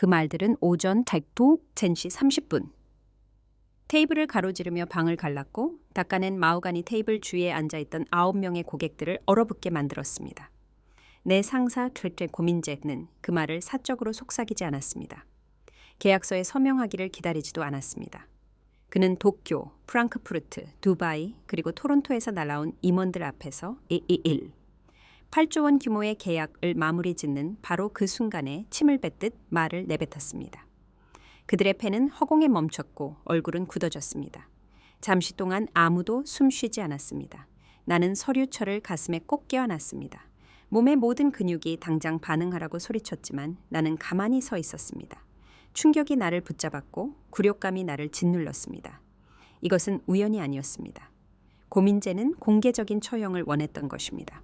그 말들은 오전 백도 젠시 30분. 테이블을 가로지르며 방을 갈랐고 닦아낸 마호가니 테이블 주위에 앉아있던 9명의 고객들을 얼어붙게 만들었습니다. 내 상사 트레트 고민재는 그 말을 사적으로 속삭이지 않았습니다. 계약서에 서명하기를 기다리지도 않았습니다. 그는 도쿄, 프랑크푸르트, 두바이 그리고 토론토에서 날아온 임원들 앞에서 8조 원 규모의 계약을 마무리 짓는 바로 그 순간에 침을 뱉듯 말을 내뱉었습니다. 그들의 펜은 허공에 멈췄고 얼굴은 굳어졌습니다. 잠시 동안 아무도 숨쉬지 않았습니다. 나는 서류철을 가슴에 꼭 껴안았습니다. 몸의 모든 근육이 당장 반응하라고 소리쳤지만 나는 가만히 서 있었습니다. 충격이 나를 붙잡았고 굴욕감이 나를 짓눌렀습니다. 이것은 우연이 아니었습니다. 고민재는 공개적인 처형을 원했던 것입니다.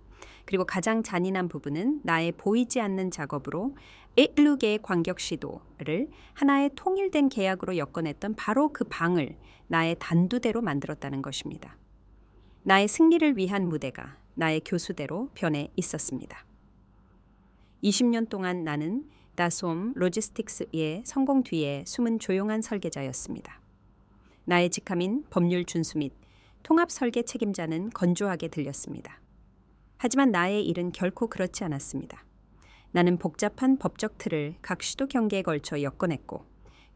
그리고 가장 잔인한 부분은 나의 보이지 않는 작업으로 7개의 관격 시도를 하나의 통일된 계약으로 엮어냈던 바로 그 방을 나의 단두대로 만들었다는 것입니다. 나의 승리를 위한 무대가 나의 교수대로 변해 있었습니다. 20년 동안 나는 다솜 로지스틱스의 성공 뒤에 숨은 조용한 설계자였습니다. 나의 직함인 법률 준수 및 통합 설계 책임자는 건조하게 들렸습니다. 하지만 나의 일은 결코 그렇지 않았습니다. 나는 복잡한 법적 틀을 각 시도 경계에 걸쳐 엮어냈고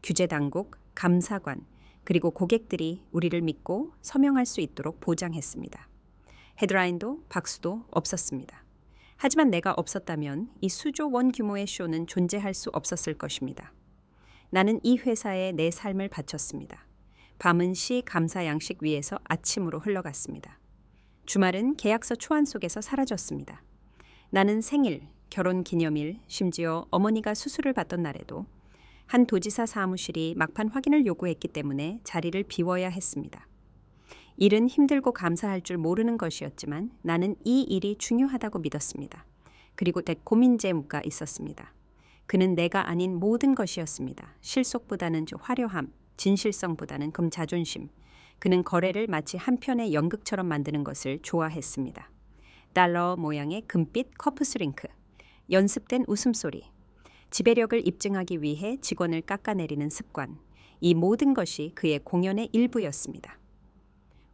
규제 당국, 감사관, 그리고 고객들이 우리를 믿고 서명할 수 있도록 보장했습니다. 헤드라인도 박수도 없었습니다. 하지만 내가 없었다면 이 수조 원 규모의 쇼는 존재할 수 없었을 것입니다. 나는 이 회사에 내 삶을 바쳤습니다. 밤은 시 감사 양식 위에서 아침으로 흘러갔습니다. 주말은 계약서 초안 속에서 사라졌습니다. 나는 생일, 결혼 기념일, 심지어 어머니가 수술을 받던 날에도 한 도지사 사무실이 막판 확인을 요구했기 때문에 자리를 비워야 했습니다. 일은 힘들고 감사할 줄 모르는 것이었지만 나는 이 일이 중요하다고 믿었습니다. 그리고 고민재무가 있었습니다. 그는 내가 아닌 모든 것이었습니다. 실속보다는 화려함, 진실성보다는 자존심. 그는 거래를 마치 한 편의 연극처럼 만드는 것을 좋아했습니다. 달러 모양의 금빛 커프스링크, 연습된 웃음소리, 지배력을 입증하기 위해 직원을 깎아내리는 습관, 이 모든 것이 그의 공연의 일부였습니다.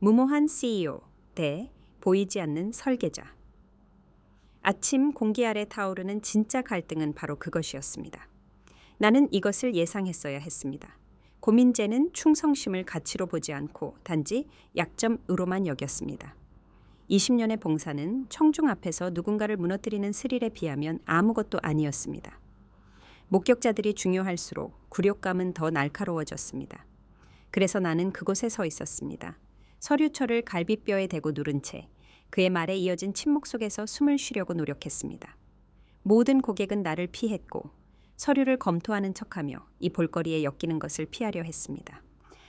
무모한 CEO 대 보이지 않는 설계자. 아침 공기 아래 타오르는 진짜 갈등은 바로 그것이었습니다. 나는 이것을 예상했어야 했습니다. 고민재는 충성심을 가치로 보지 않고 단지 약점으로만 여겼습니다. 20년의 봉사는 청중 앞에서 누군가를 무너뜨리는 스릴에 비하면 아무것도 아니었습니다. 목격자들이 중요할수록 굴욕감은 더 날카로워졌습니다. 그래서 나는 그곳에 서 있었습니다. 서류철을 갈비뼈에 대고 누른 채 그의 말에 이어진 침묵 속에서 숨을 쉬려고 노력했습니다. 모든 고객은 나를 피했고 서류를 검토하는 척하며 이 볼거리에 엮이는 것을 피하려 했습니다.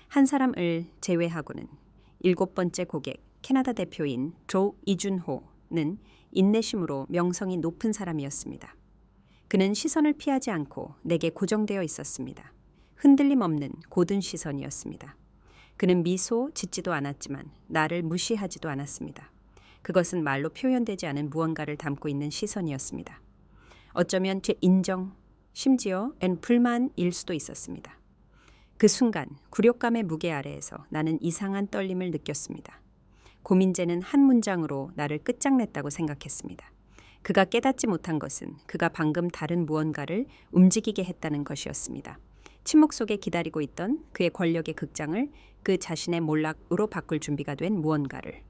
한 사람을 제외하고는 7번째 고객 캐나다 대표인 조 이준호는 인내심으로 명성이 높은 사람이었습니다. 그는 시선을 피하지 않고 내게 고정되어 있었습니다. 흔들림 없는 고든 시선이었습니다. 그는 미소 짓지도 않았지만 나를 무시하지도 않았습니다. 그것은 말로 표현되지 않은 무언가를 담고 있는 시선이었습니다. 어쩌면 제 인정, 심지어 불만일 수도 있었습니다. 그 순간 굴욕감의 무게 아래에서 나는 이상한 떨림을 느꼈습니다. 고민재는 한 문장으로 나를 끝장냈다고 생각했습니다. 그가 깨닫지 못한 것은 그가 방금 다른 무언가를 움직이게 했다는 것이었습니다. 침묵 속에 기다리고 있던 그의 권력의 극장을 그 자신의 몰락으로 바꿀 준비가 된 무언가를.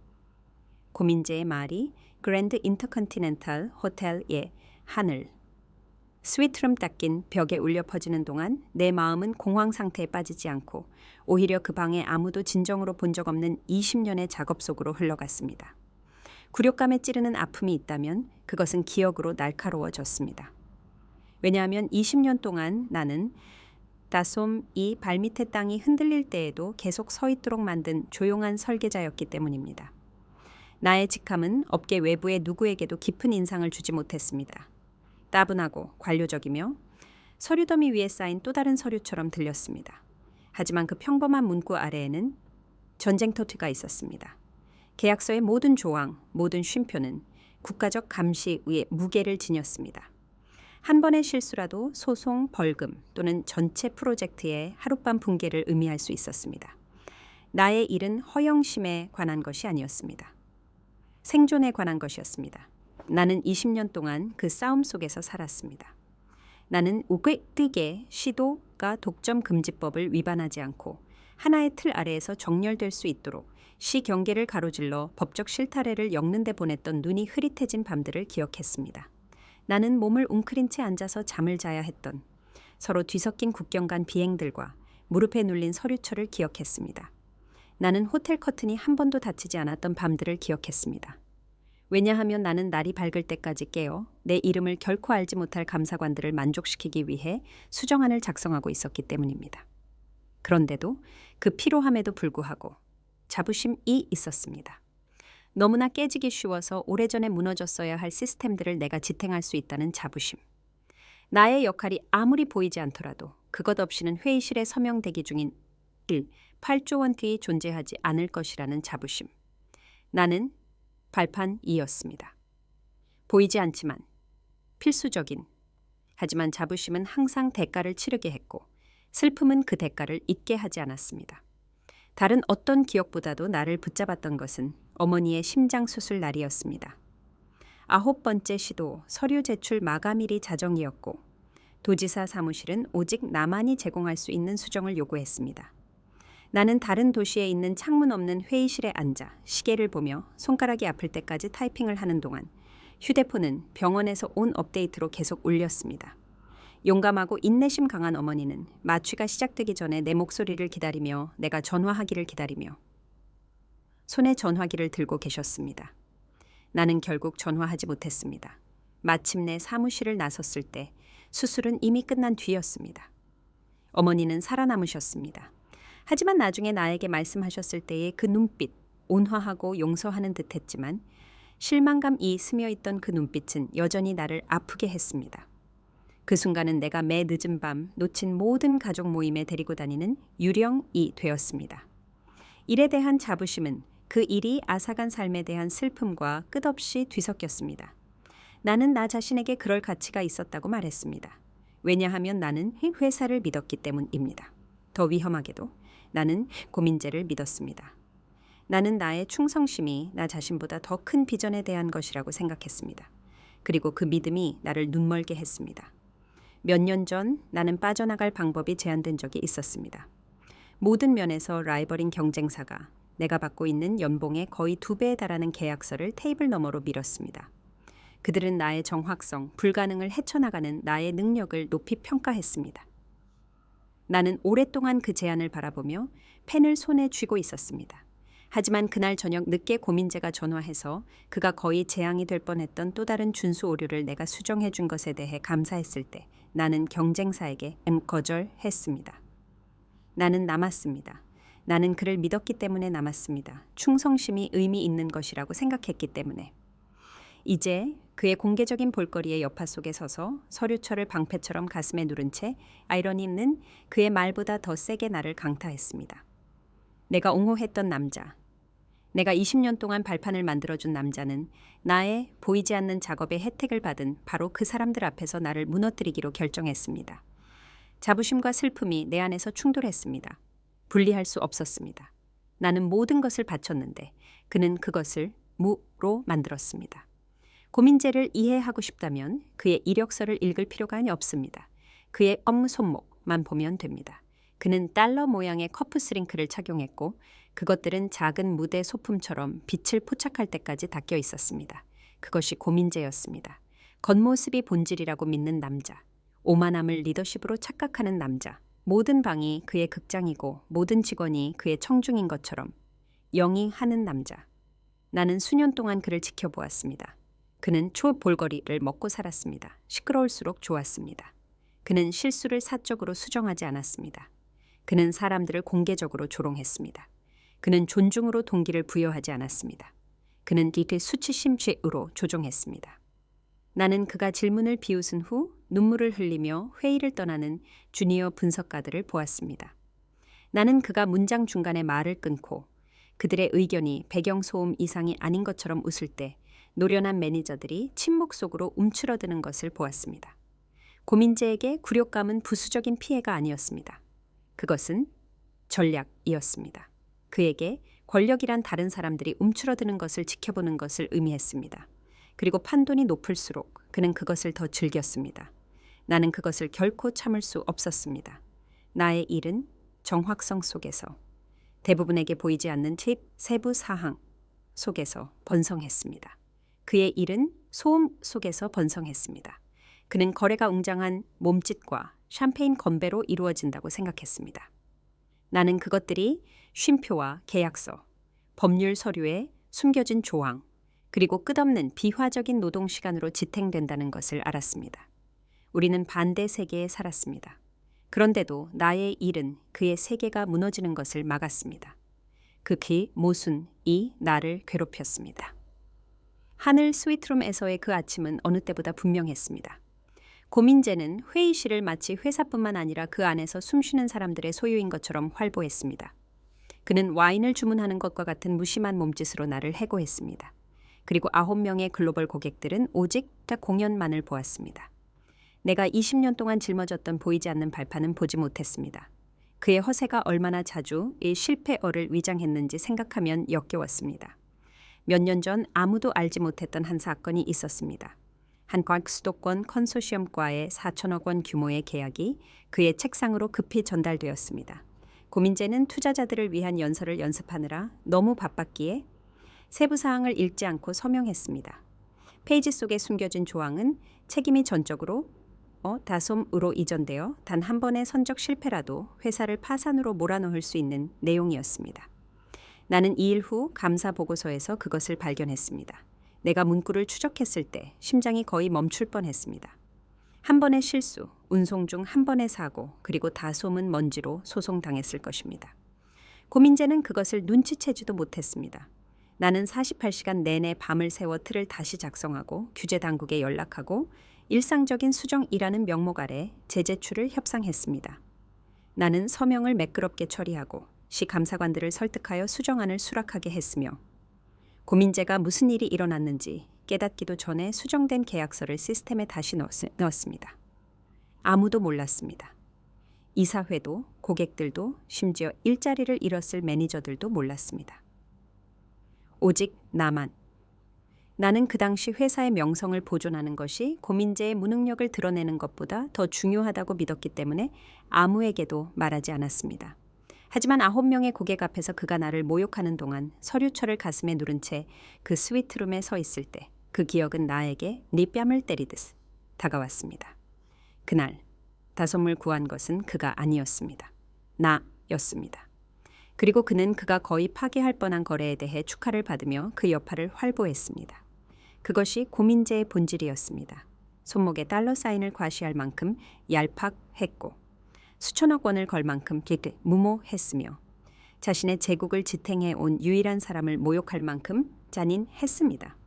고민재의 말이 그랜드 인터컨티넨탈 호텔의 하늘, 스위트룸 닦인 벽에 울려 퍼지는 동안 내 마음은 공황 상태에 빠지지 않고 오히려 그 방에 아무도 진정으로 본 적 없는 20년의 작업 속으로 흘러갔습니다. 굴욕감에 찌르는 아픔이 있다면 그것은 기억으로 날카로워졌습니다. 왜냐하면 20년 동안 나는 다솜 이 발밑의 땅이 흔들릴 때에도 계속 서 있도록 만든 조용한 설계자였기 때문입니다. 나의 직함은 업계 외부의 누구에게도 깊은 인상을 주지 못했습니다. 따분하고 관료적이며 서류 더미 위에 쌓인 또 다른 서류처럼 들렸습니다. 하지만 그 평범한 문구 아래에는 전쟁터투가 있었습니다. 계약서의 모든 조항, 모든 쉼표는 국가적 감시 위에 무게를 지녔습니다. 한 번의 실수라도 소송, 벌금 또는 전체 프로젝트의 하룻밤 붕괴를 의미할 수 있었습니다. 나의 일은 허영심에 관한 것이 아니었습니다. 생존에 관한 것이었습니다. 나는 20년 동안 그 싸움 속에서 살았습니다. 나는 우글뜨게 시도가 독점 금지법을 위반하지 않고 하나의 틀 아래에서 정렬될 수 있도록 시 경계를 가로질러 법적 실타래를 엮는 데 보냈던 눈이 흐릿해진 밤들을 기억했습니다. 나는 몸을 웅크린 채 앉아서 잠을 자야 했던 서로 뒤섞인 국경 간 비행들과 무릎에 눌린 서류철을 기억했습니다. 나는 호텔 커튼이 한 번도 닫히지 않았던 밤들을 기억했습니다. 왜냐하면 나는 날이 밝을 때까지 깨어 내 이름을 결코 알지 못할 감사관들을 만족시키기 위해 수정안을 작성하고 있었기 때문입니다. 그런데도 그 피로함에도 불구하고 자부심이 있었습니다. 너무나 깨지기 쉬워서 오래전에 무너졌어야 할 시스템들을 내가 지탱할 수 있다는 자부심. 나의 역할이 아무리 보이지 않더라도 그것 없이는 회의실에 서명 대기 중인 8조 원이 존재하지 않을 것이라는 자부심. 나는 발판이었습니다. 보이지 않지만 필수적인, 하지만 자부심은 항상 대가를 치르게 했고 슬픔은 그 대가를 잊게 하지 않았습니다. 다른 어떤 기억보다도 나를 붙잡았던 것은 어머니의 심장 수술 날이었습니다. 9번째 시도 서류 제출 마감일이 자정이었고 도지사 사무실은 오직 나만이 제공할 수 있는 수정을 요구했습니다. 나는 다른 도시에 있는 창문 없는 회의실에 앉아 시계를 보며 손가락이 아플 때까지 타이핑을 하는 동안 휴대폰은 병원에서 온 업데이트로 계속 울렸습니다. 용감하고 인내심 강한 어머니는 마취가 시작되기 전에 내 목소리를 기다리며 내가 전화하기를 기다리며 손에 전화기를 들고 계셨습니다. 나는 결국 전화하지 못했습니다. 마침내 사무실을 나섰을 때 수술은 이미 끝난 뒤였습니다. 어머니는 살아남으셨습니다. 하지만 나중에 나에게 말씀하셨을 때의 그 눈빛, 온화하고 용서하는 듯했지만 실망감이 스며있던 그 눈빛은 여전히 나를 아프게 했습니다. 그 순간은 내가 매 늦은 밤 놓친 모든 가족 모임에 데리고 다니는 유령이 되었습니다. 일에 대한 자부심은 그 일이 앗아간 삶에 대한 슬픔과 끝없이 뒤섞였습니다. 나는 나 자신에게 그럴 가치가 있었다고 말했습니다. 왜냐하면 나는 회사를 믿었기 때문입니다. 더 위험하게도 나는 고민재를 믿었습니다. 나는 나의 충성심이 나 자신보다 더 큰 비전에 대한 것이라고 생각했습니다. 그리고 그 믿음이 나를 눈멀게 했습니다. 몇 년 전 나는 빠져나갈 방법이 제한된 적이 있었습니다. 모든 면에서 라이벌인 경쟁사가 내가 받고 있는 연봉의 거의 2배에 달하는 계약서를 테이블 너머로 밀었습니다. 그들은 나의 정확성, 불가능을 헤쳐나가는 나의 능력을 높이 평가했습니다. 나는 오랫동안 그 제안을 바라보며 펜을 손에 쥐고 있었습니다. 하지만 그날 저녁 늦게 고민재가 전화해서 그가 거의 재앙이 될 뻔했던 또 다른 준수 오류를 내가 수정해 준 것에 대해 감사했을 때 나는 경쟁사에게 거절했습니다. 나는 남았습니다. 나는 그를 믿었기 때문에 남았습니다. 충성심이 의미 있는 것이라고 생각했기 때문에. 이제 그의 공개적인 볼거리의 여파 속에 서서 서류철을 방패처럼 가슴에 누른 채 아이러니는 그의 말보다 더 세게 나를 강타했습니다. 내가 옹호했던 남자, 내가 20년 동안 발판을 만들어준 남자는 나의 보이지 않는 작업의 혜택을 받은 바로 그 사람들 앞에서 나를 무너뜨리기로 결정했습니다. 자부심과 슬픔이 내 안에서 충돌했습니다. 분리할 수 없었습니다. 나는 모든 것을 바쳤는데 그는 그것을 무로 만들었습니다. 고민재를 이해하고 싶다면 그의 이력서를 읽을 필요가 없습니다. 그의 업무 손목만 보면 됩니다. 그는 달러 모양의 커프 스링크를 착용했고 그것들은 작은 무대 소품처럼 빛을 포착할 때까지 닦여 있었습니다. 그것이 고민재였습니다. 겉모습이 본질이라고 믿는 남자, 오만함을 리더십으로 착각하는 남자, 모든 방이 그의 극장이고 모든 직원이 그의 청중인 것처럼 영이 하는 남자. 나는 수년 동안 그를 지켜보았습니다. 그는 초볼거리를 먹고 살았습니다. 시끄러울수록 좋았습니다. 그는 실수를 사적으로 수정하지 않았습니다. 그는 사람들을 공개적으로 조롱했습니다. 그는 존중으로 동기를 부여하지 않았습니다. 그는 리틀 수치심 죄으로 조종했습니다. 나는 그가 질문을 비웃은 후 눈물을 흘리며 회의를 떠나는 주니어 분석가들을 보았습니다. 나는 그가 문장 중간에 말을 끊고 그들의 의견이 배경소음 이상이 아닌 것처럼 웃을 때 노련한 매니저들이 침묵 속으로 움츠러드는 것을 보았습니다. 고민재에게 굴욕감은 부수적인 피해가 아니었습니다. 그것은 전략이었습니다. 그에게 권력이란 다른 사람들이 움츠러드는 것을 지켜보는 것을 의미했습니다. 그리고 판돈이 높을수록 그는 그것을 더 즐겼습니다. 나는 그것을 결코 참을 수 없었습니다. 나의 일은 정확성 속에서, 대부분에게 보이지 않는 팁 세부 사항 속에서 번성했습니다. 그의 일은 소음 속에서 번성했습니다. 그는 거래가 웅장한 몸짓과 샴페인 건배로 이루어진다고 생각했습니다. 나는 그것들이 쉼표와 계약서, 법률 서류에 숨겨진 조항, 그리고 끝없는 비화적인 노동 시간으로 지탱된다는 것을 알았습니다. 우리는 반대 세계에 살았습니다. 그런데도 나의 일은 그의 세계가 무너지는 것을 막았습니다. 극히 모순이 나를 괴롭혔습니다. 하늘 스위트룸에서의 그 아침은 어느 때보다 분명했습니다. 고민재는 회의실을 마치 회사뿐만 아니라 그 안에서 숨쉬는 사람들의 소유인 것처럼 활보했습니다. 그는 와인을 주문하는 것과 같은 무심한 몸짓으로 나를 해고했습니다. 그리고 9명의 글로벌 고객들은 오직 공연만을 보았습니다. 내가 20년 동안 짊어졌던 보이지 않는 발판은 보지 못했습니다. 그의 허세가 얼마나 자주 이 실패어를 위장했는지 생각하면 역겨웠습니다. 몇 년 전 아무도 알지 못했던 한 사건이 있었습니다. 한 과학 수도권 컨소시엄과의 4천억 원 규모의 계약이 그의 책상으로 급히 전달되었습니다. 고민재는 투자자들을 위한 연설을 연습하느라 너무 바빴기에 세부 사항을 읽지 않고 서명했습니다. 페이지 속에 숨겨진 조항은 책임이 전적으로 다솜으로 이전되어 단 한 번의 선적 실패라도 회사를 파산으로 몰아넣을 수 있는 내용이었습니다. 나는 2일 후 감사 보고서에서 그것을 발견했습니다. 내가 문구를 추적했을 때 심장이 거의 멈출 뻔했습니다. 한 번의 실수, 운송 중 한 번의 사고, 그리고 다솜은 먼지로 소송당했을 것입니다. 고민재는 그것을 눈치채지도 못했습니다. 나는 48시간 내내 밤을 새워 틀을 다시 작성하고 규제 당국에 연락하고 일상적인 수정이라는 명목 아래 재제출을 협상했습니다. 나는 서명을 매끄럽게 처리하고 시 감사관들을 설득하여 수정안을 수락하게 했으며 고민재가 무슨 일이 일어났는지 깨닫기도 전에 수정된 계약서를 시스템에 다시 넣었습니다. 아무도 몰랐습니다. 이사회도 고객들도 심지어 일자리를 잃었을 매니저들도 몰랐습니다. 오직 나만. 나는 그 당시 회사의 명성을 보존하는 것이 고민재의 무능력을 드러내는 것보다 더 중요하다고 믿었기 때문에 아무에게도 말하지 않았습니다. 하지만 9명의 고객 앞에서 그가 나를 모욕하는 동안 서류철을 가슴에 누른 채 그 스위트룸에 서 있을 때 그 기억은 나에게 네 뺨을 때리듯 다가왔습니다. 그날 다솜을 구한 것은 그가 아니었습니다. 나였습니다. 그리고 그는 그가 거의 파기할 뻔한 거래에 대해 축하를 받으며 그 여파를 활보했습니다. 그것이 고민재의 본질이었습니다. 손목에 달러 사인을 과시할 만큼 얄팍했고 수천억 원을 걸 만큼 무모했으며 자신의 제국을 지탱해 온 유일한 사람을 모욕할 만큼 잔인했습니다.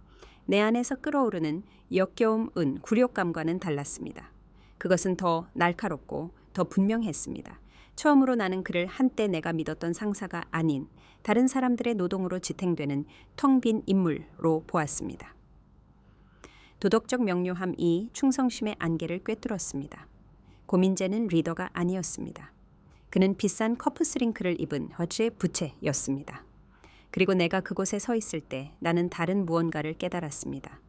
내 안에서 끓어오르는 역겨움은 굴욕감과는 달랐습니다. 그것은 더 날카롭고 더 분명했습니다. 처음으로 나는 그를 한때 내가 믿었던 상사가 아닌 다른 사람들의 노동으로 지탱되는 텅 빈 인물로 보았습니다. 도덕적 명료함이 충성심의 안개를 꿰뚫었습니다. 고민재는 리더가 아니었습니다. 그는 비싼 커프스링크를 입은 허즈의 부채였습니다. 그리고 내가 그곳에 서 있을 때 나는 다른 무언가를 깨달았습니다.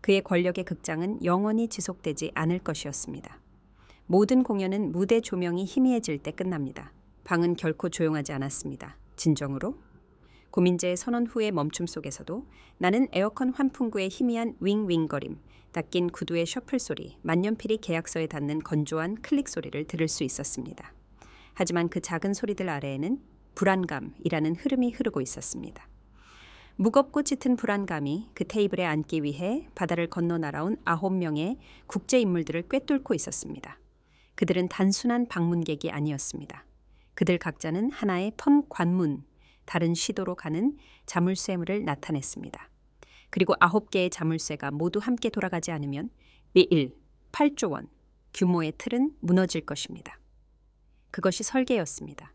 그의 권력의 극장은 영원히 지속되지 않을 것이었습니다. 모든 공연은 무대 조명이 희미해질 때 끝납니다. 방은 결코 조용하지 않았습니다. 진정으로? 고민재의 선언 후의 멈춤 속에서도 나는 에어컨 환풍구의 희미한 윙윙거림, 닦인 구두의 셔플 소리, 만년필이 계약서에 닿는 건조한 클릭 소리를 들을 수 있었습니다. 하지만 그 작은 소리들 아래에는 불안감이라는 흐름이 흐르고 있었습니다. 무겁고 짙은 불안감이 그 테이블에 앉기 위해 바다를 건너 날아온 9명의 국제 인물들을 꿰뚫고 있었습니다. 그들은 단순한 방문객이 아니었습니다. 그들 각자는 하나의 펌 관문, 다른 시도로 가는 자물쇠물을 나타냈습니다. 그리고 9개의 자물쇠가 모두 함께 돌아가지 않으면 매일 8조 원 규모의 틀은 무너질 것입니다. 그것이 설계였습니다.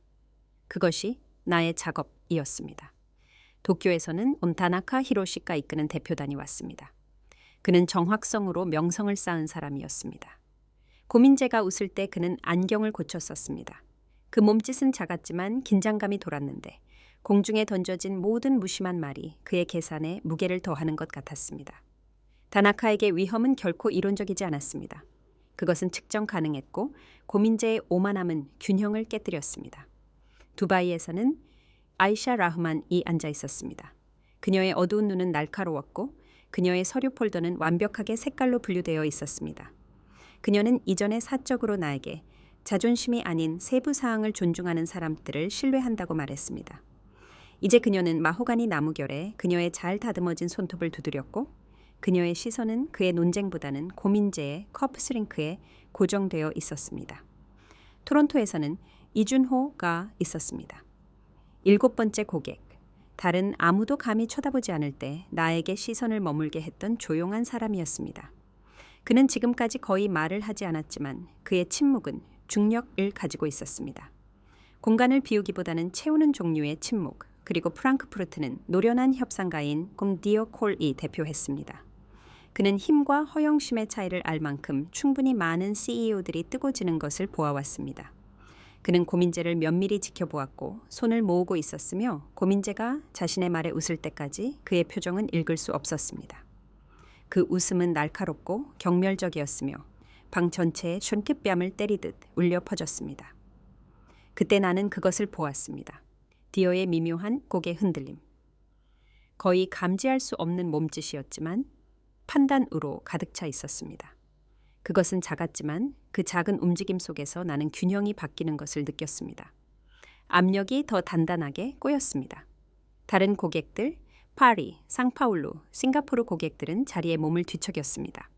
그것이 나의 작업이었습니다. 도쿄에서는 타나카 히로시가 이끄는 대표단이 왔습니다. 그는 정확성으로 명성을 쌓은 사람이었습니다. 고민재가 웃을 때 그는 안경을 고쳤었습니다. 그 몸짓은 작았지만 긴장감이 돌았는데 공중에 던져진 모든 무심한 말이 그의 계산에 무게를 더하는 것 같았습니다. 다나카에게 위험은 결코 이론적이지 않았습니다. 그것은 측정 가능했고 고민재의 오만함은 균형을 깨뜨렸습니다. 두바이에서는 아이샤 라흐만이 앉아 있었습니다. 그녀의 어두운 눈은 날카로웠고 그녀의 서류 폴더는 완벽하게 색깔로 분류되어 있었습니다. 그녀는 이전에 사적으로 나에게 자존심이 아닌 세부 사항을 존중하는 사람들을 신뢰한다고 말했습니다. 이제 그녀는 마호가니 나무결에 그녀의 잘 다듬어진 손톱을 두드렸고 그녀의 시선은 그의 논쟁보다는 고민재의 커프스링크에 고정되어 있었습니다. 토론토에서는 이준호가 있었습니다. 7번째 고객. 다른 아무도 감히 쳐다보지 않을 때 나에게 시선을 머물게 했던 조용한 사람이었습니다. 그는 지금까지 거의 말을 하지 않았지만 그의 침묵은 중력을 가지고 있었습니다. 공간을 비우기보다는 채우는 종류의 침묵, 그리고 프랑크푸르트는 노련한 협상가인 곰디오 콜이 대표했습니다. 그는 힘과 허영심의 차이를 알 만큼 충분히 많은 CEO들이 뜨고지는 것을 보아왔습니다. 그는 고민재를 면밀히 지켜보았고 손을 모으고 있었으며 고민재가 자신의 말에 웃을 때까지 그의 표정은 읽을 수 없었습니다. 그 웃음은 날카롭고 경멸적이었으며 방 전체에 손끝뺨을 때리듯 울려 퍼졌습니다. 그때 나는 그것을 보았습니다. 디어의 미묘한 고개 흔들림. 거의 감지할 수 없는 몸짓이었지만 판단으로 가득 차 있었습니다. 그것은 작았지만 그 작은 움직임 속에서 나는 균형이 바뀌는 것을 느꼈습니다. 압력이 더 단단하게 꼬였습니다. 다른 고객들, 파리, 상파울루, 싱가포르 고객들은 자리에 몸을 뒤척였습니다.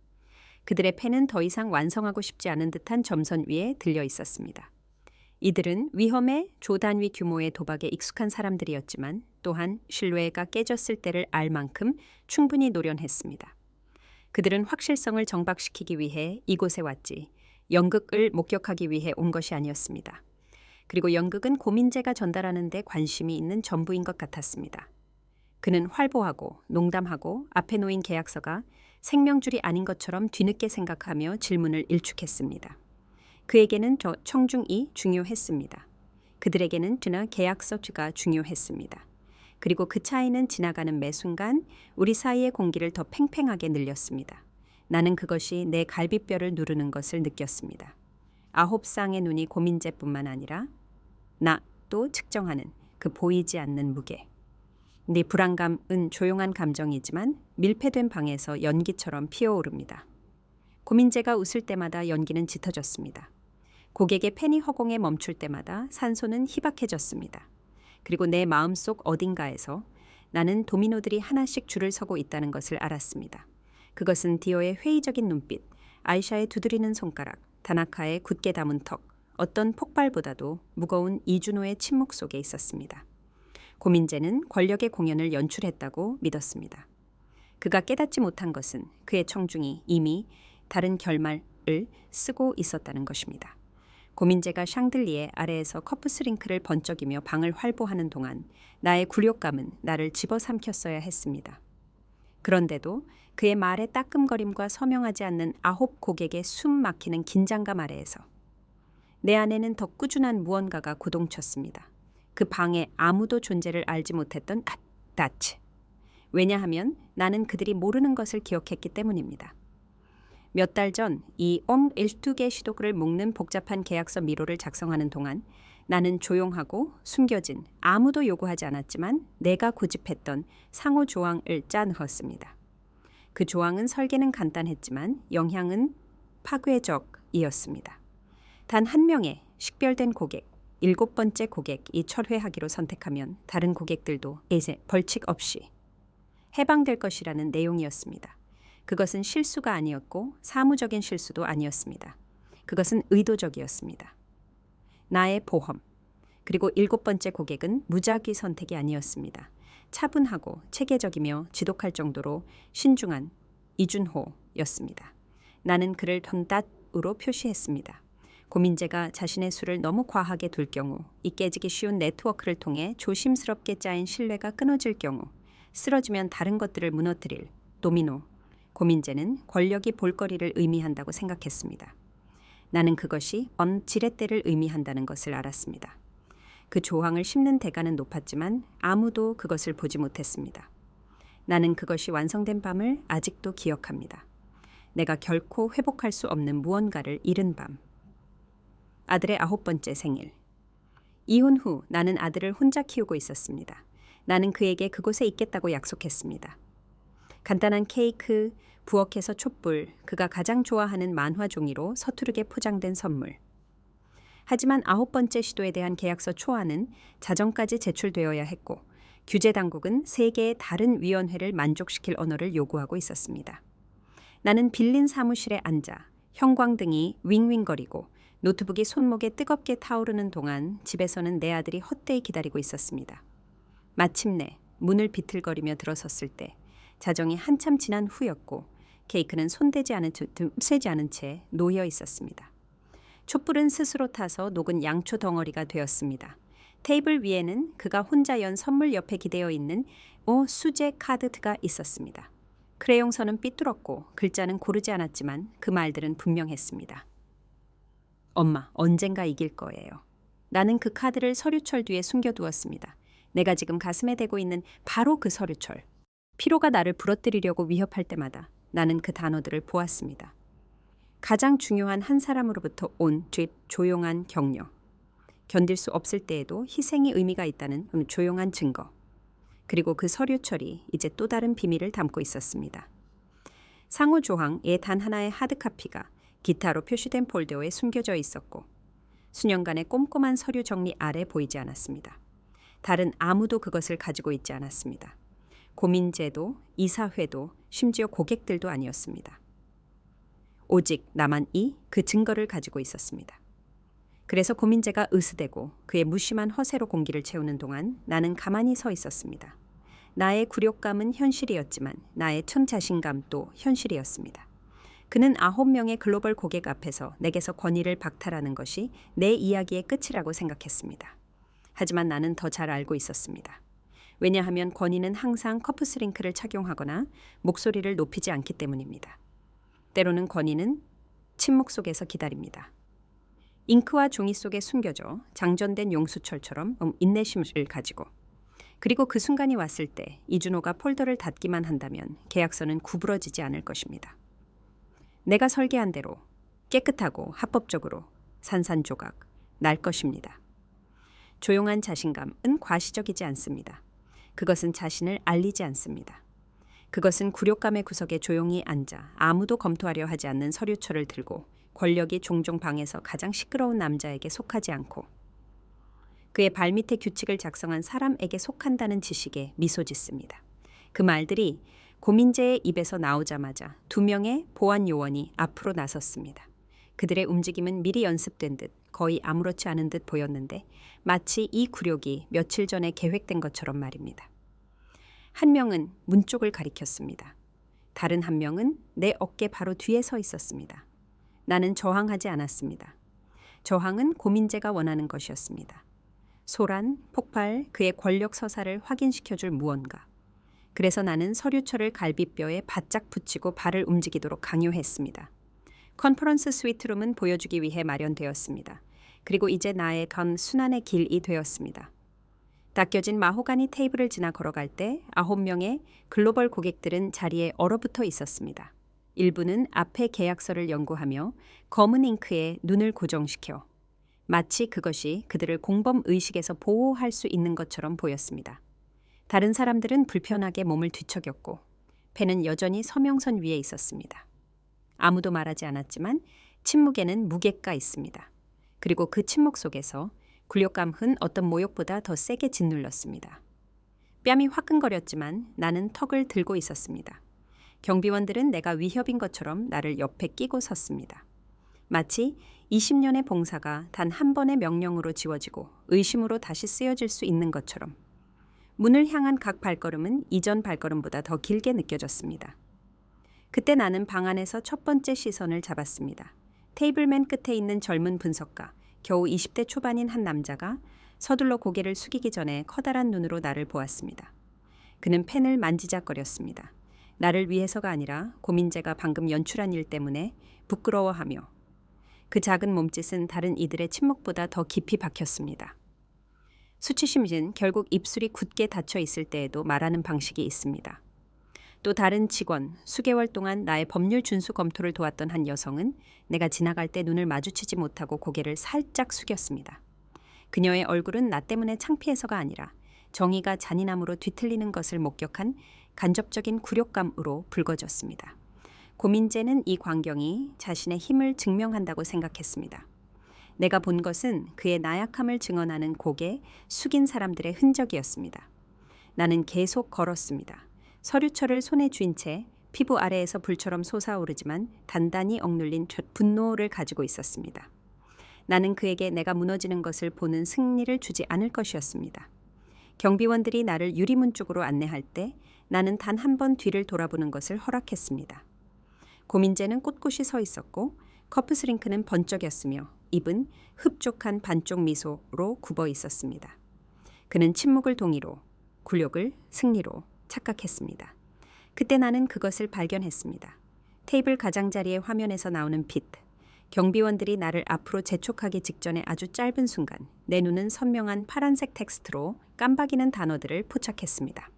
그들의 펜은 더 이상 완성하고 싶지 않은 듯한 점선 위에 들려 있었습니다. 이들은 위험의 조단위 규모의 도박에 익숙한 사람들이었지만 또한 신뢰가 깨졌을 때를 알 만큼 충분히 노련했습니다. 그들은 확실성을 정박시키기 위해 이곳에 왔지 연극을 목격하기 위해 온 것이 아니었습니다. 그리고 연극은 고민재가 전달하는 데 관심이 있는 전부인 것 같았습니다. 그는 활보하고 농담하고 앞에 놓인 계약서가 생명줄이 아닌 것처럼 뒤늦게 생각하며 질문을 일축했습니다. 그에게는 저 청중이 중요했습니다. 그들에게는 드나 계약서가 중요했습니다. 그리고 그 차이는 지나가는 매 순간 우리 사이의 공기를 더 팽팽하게 늘렸습니다. 나는 그것이 내 갈비뼈를 누르는 것을 느꼈습니다. 9쌍의 눈이 고민재뿐만 아니라 나 또 측정하는 그 보이지 않는 무게. 네 불안감은 조용한 감정이지만 밀폐된 방에서 연기처럼 피어오릅니다. 고민재가 웃을 때마다 연기는 짙어졌습니다. 고객의 펜이 허공에 멈출 때마다 산소는 희박해졌습니다. 그리고 내 마음속 어딘가에서 나는 도미노들이 하나씩 줄을 서고 있다는 것을 알았습니다. 그것은 디오의 회의적인 눈빛, 아이샤의 두드리는 손가락, 다나카의 굳게 담은 턱, 어떤 폭발보다도 무거운 이준호의 침묵 속에 있었습니다. 고민재는 권력의 공연을 연출했다고 믿었습니다. 그가 깨닫지 못한 것은 그의 청중이 이미 다른 결말을 쓰고 있었다는 것입니다. 고민재가 샹들리에 아래에서 커프스링크를 번쩍이며 방을 활보하는 동안 나의 굴욕감은 나를 집어삼켰어야 했습니다. 그런데도 그의 말의 따끔거림과 서명하지 않는 9 고객의 숨 막히는 긴장감 아래에서 내 안에는 더 꾸준한 무언가가 고동쳤습니다. 그 방에 아무도 존재를 알지 못했던 다츠. 왜냐하면 나는 그들이 모르는 것을 기억했기 때문입니다. 몇 달 전 이 12개 시도글을 묶는 복잡한 계약서 미로를 작성하는 동안 나는 조용하고 숨겨진 아무도 요구하지 않았지만 내가 고집했던 상호 조항을 짜 넣었습니다. 그 조항은 설계는 간단했지만 영향은 파괴적이었습니다. 단 한 명의 식별된 고객, 7번째 고객이 철회하기로 선택하면 다른 고객들도 이제 벌칙 없이 해방될 것이라는 내용이었습니다. 그것은 실수가 아니었고 사무적인 실수도 아니었습니다. 그것은 의도적이었습니다. 나의 보험, 그리고 7번째 고객은 무작위 선택이 아니었습니다. 차분하고 체계적이며 지독할 정도로 신중한 이준호였습니다. 나는 그를 돈닷으로 표시했습니다. 고민재가 자신의 수를 너무 과하게 둘 경우, 이 깨지기 쉬운 네트워크를 통해 조심스럽게 짜인 신뢰가 끊어질 경우, 쓰러지면 다른 것들을 무너뜨릴 도미노, 고민재는 권력이 볼거리를 의미한다고 생각했습니다. 나는 그것이 지렛대를 의미한다는 것을 알았습니다. 그 조항을 씹는 대가는 높았지만 아무도 그것을 보지 못했습니다. 나는 그것이 완성된 밤을 아직도 기억합니다. 내가 결코 회복할 수 없는 무언가를 잃은 밤. 아들의 9번째 생일. 이혼 후 나는 아들을 혼자 키우고 있었습니다. 나는 그에게 그곳에 있겠다고 약속했습니다. 간단한 케이크, 부엌에서 촛불, 그가 가장 좋아하는 만화 종이로 서투르게 포장된 선물. 하지만 9번째 시도에 대한 계약서 초안은 자정까지 제출되어야 했고 규제 당국은 3개의 다른 위원회를 만족시킬 언어를 요구하고 있었습니다. 나는 빌린 사무실에 앉아 형광등이 윙윙거리고 노트북이 손목에 뜨겁게 타오르는 동안 집에서는 내 아들이 헛되이 기다리고 있었습니다. 마침내 문을 비틀거리며 들어섰을 때 자정이 한참 지난 후였고 케이크는 손대지 않은 세지 않은 채 놓여 있었습니다. 촛불은 스스로 타서 녹은 양초 덩어리가 되었습니다. 테이블 위에는 그가 혼자 연 선물 옆에 기대어 있는 수제 카드가 있었습니다. 크레용선은 삐뚤었고 글자는 고르지 않았지만 그 말들은 분명했습니다. 엄마, 언젠가 이길 거예요. 나는 그 카드를 서류철 뒤에 숨겨두었습니다. 내가 지금 가슴에 대고 있는 바로 그 서류철. 피로가 나를 부러뜨리려고 위협할 때마다 나는 그 단어들을 보았습니다. 가장 중요한 한 사람으로부터 온 조용한 격려. 견딜 수 없을 때에도 희생이 의미가 있다는 조용한 증거. 그리고 그 서류철이 이제 또 다른 비밀을 담고 있었습니다. 상호 조항의 단 하나의 하드카피가 기타로 표시된 폴더에 숨겨져 있었고 수년간의 꼼꼼한 서류 정리 아래 보이지 않았습니다. 다른 아무도 그것을 가지고 있지 않았습니다. 고민제도, 이사회도, 심지어 고객들도 아니었습니다. 오직 나만이 그 증거를 가지고 있었습니다. 그래서 고민제가 으스대고 그의 무심한 허세로 공기를 채우는 동안 나는 가만히 서 있었습니다. 나의 굴욕감은 현실이었지만 나의 천 자신감도 현실이었습니다. 그는 9명의 글로벌 고객 앞에서 내게서 권위를 박탈하는 것이 내 이야기의 끝이라고 생각했습니다. 하지만 나는 더 잘 알고 있었습니다. 왜냐하면 권위는 항상 커프스링크를 착용하거나 목소리를 높이지 않기 때문입니다. 때로는 권위는 침묵 속에서 기다립니다. 잉크와 종이 속에 숨겨져 장전된 용수철처럼 인내심을 가지고 그리고 그 순간이 왔을 때 이준호가 폴더를 닫기만 한다면 계약서는 구부러지지 않을 것입니다. 내가 설계한 대로 깨끗하고 합법적으로 산산조각 날 것입니다. 조용한 자신감은 과시적이지 않습니다. 그것은 자신을 알리지 않습니다. 그것은 굴욕감의 구석에 조용히 앉아 아무도 검토하려 하지 않는 서류철을 들고 권력이 종종 방에서 가장 시끄러운 남자에게 속하지 않고 그의 발밑에 규칙을 작성한 사람에게 속한다는 지식에 미소 짓습니다. 그 말들이 고민재의 입에서 나오자마자 2명의 보안 요원이 앞으로 나섰습니다. 그들의 움직임은 미리 연습된 듯 거의 아무렇지 않은 듯 보였는데 마치 이 굴욕이 며칠 전에 계획된 것처럼 말입니다. 한 명은 문 쪽을 가리켰습니다. 다른 한 명은 내 어깨 바로 뒤에 서 있었습니다. 나는 저항하지 않았습니다. 저항은 고민재가 원하는 것이었습니다. 소란, 폭발, 그의 권력 서사를 확인시켜줄 무언가. 그래서 나는 서류철을 갈비뼈에 바짝 붙이고 발을 움직이도록 강요했습니다. 컨퍼런스 스위트룸은 보여주기 위해 마련되었습니다. 그리고 이제 나의 순환의 길이 되었습니다. 닦여진 마호가니 테이블을 지나 걸어갈 때 9명의 글로벌 고객들은 자리에 얼어붙어 있었습니다. 일부는 앞에 계약서를 연구하며 검은 잉크에 눈을 고정시켜 마치 그것이 그들을 공범 의식에서 보호할 수 있는 것처럼 보였습니다. 다른 사람들은 불편하게 몸을 뒤척였고 펜은 여전히 서명선 위에 있었습니다. 아무도 말하지 않았지만 침묵에는 무게가 있습니다. 그리고 그 침묵 속에서 굴욕감은 어떤 모욕보다 더 세게 짓눌렀습니다. 뺨이 화끈거렸지만 나는 턱을 들고 있었습니다. 경비원들은 내가 위협인 것처럼 나를 옆에 끼고 섰습니다. 마치 20년의 봉사가 단 한 번의 명령으로 지워지고 의심으로 다시 쓰여질 수 있는 것처럼 문을 향한 각 발걸음은 이전 발걸음보다 더 길게 느껴졌습니다. 그때 나는 방 안에서 첫 번째 시선을 잡았습니다. 테이블 맨 끝에 있는 젊은 분석가, 겨우 20대 초반인 한 남자가 서둘러 고개를 숙이기 전에 커다란 눈으로 나를 보았습니다. 그는 펜을 만지작거렸습니다. 나를 위해서가 아니라 고민재가 방금 연출한 일 때문에 부끄러워하며 그 작은 몸짓은 다른 이들의 침묵보다 더 깊이 박혔습니다. 수치심은 결국 입술이 굳게 닫혀 있을 때에도 말하는 방식이 있습니다. 또 다른 직원, 수개월 동안 나의 법률 준수 검토를 도왔던 한 여성은 내가 지나갈 때 눈을 마주치지 못하고 고개를 살짝 숙였습니다. 그녀의 얼굴은 나 때문에 창피해서가 아니라 정의가 잔인함으로 뒤틀리는 것을 목격한 간접적인 굴욕감으로 붉어졌습니다. 고민재는 이 광경이 자신의 힘을 증명한다고 생각했습니다. 내가 본 것은 그의 나약함을 증언하는 고개 숙인 사람들의 흔적이었습니다. 나는 계속 걸었습니다. 서류철을 손에 쥔 채 피부 아래에서 불처럼 솟아오르지만 단단히 억눌린 분노를 가지고 있었습니다. 나는 그에게 내가 무너지는 것을 보는 승리를 주지 않을 것이었습니다. 경비원들이 나를 유리문 쪽으로 안내할 때 나는 단 한 번 뒤를 돌아보는 것을 허락했습니다. 고민재는 꼿꼿이 서 있었고 커프스링크는 번쩍였으며 입은 흡족한 반쪽 미소로 굽어 있었습니다. 그는 침묵을 동의로, 굴욕을 승리로 착각했습니다. 그때 나는 그것을 발견했습니다. 테이블 가장자리의 화면에서 나오는 빛, 경비원들이 나를 앞으로 재촉하기 직전에 아주 짧은 순간 내 눈은 선명한 파란색 텍스트로 깜박이는 단어들을 포착했습니다.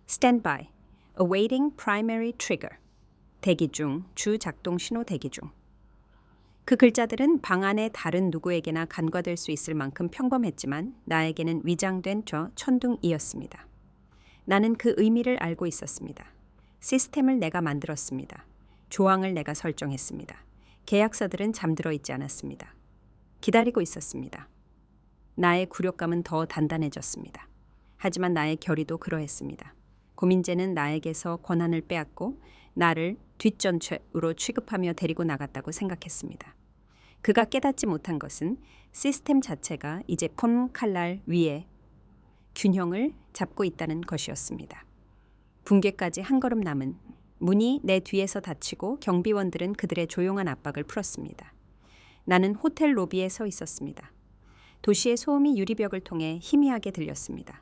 Stand by, awaiting primary trigger. 대기 중, 주 작동 신호 대기 중. 그 글자들은 방 안의 다른 누구에게나 간과될 수 있을 만큼 평범했지만 나에게는 위장된 천둥이었습니다. 나는 그 의미를 알고 있었습니다. 시스템을 내가 만들었습니다. 조항을 내가 설정했습니다. 계약서들은 잠들어 있지 않았습니다. 기다리고 있었습니다. 나의 굴욕감은 더 단단해졌습니다. 하지만 나의 결의도 그러했습니다. 고민재는 나에게서 권한을 빼앗고 나를 뒷전체로 취급하며 데리고 나갔다고 생각했습니다. 그가 깨닫지 못한 것은 시스템 자체가 이제 폰 칼날 위에 균형을 잡고 있다는 것이었습니다. 붕괴까지 한 걸음 남은 문이 내 뒤에서 닫히고 경비원들은 그들의 조용한 압박을 풀었습니다. 나는 호텔 로비에 서 있었습니다. 도시의 소음이 유리벽을 통해 희미하게 들렸습니다.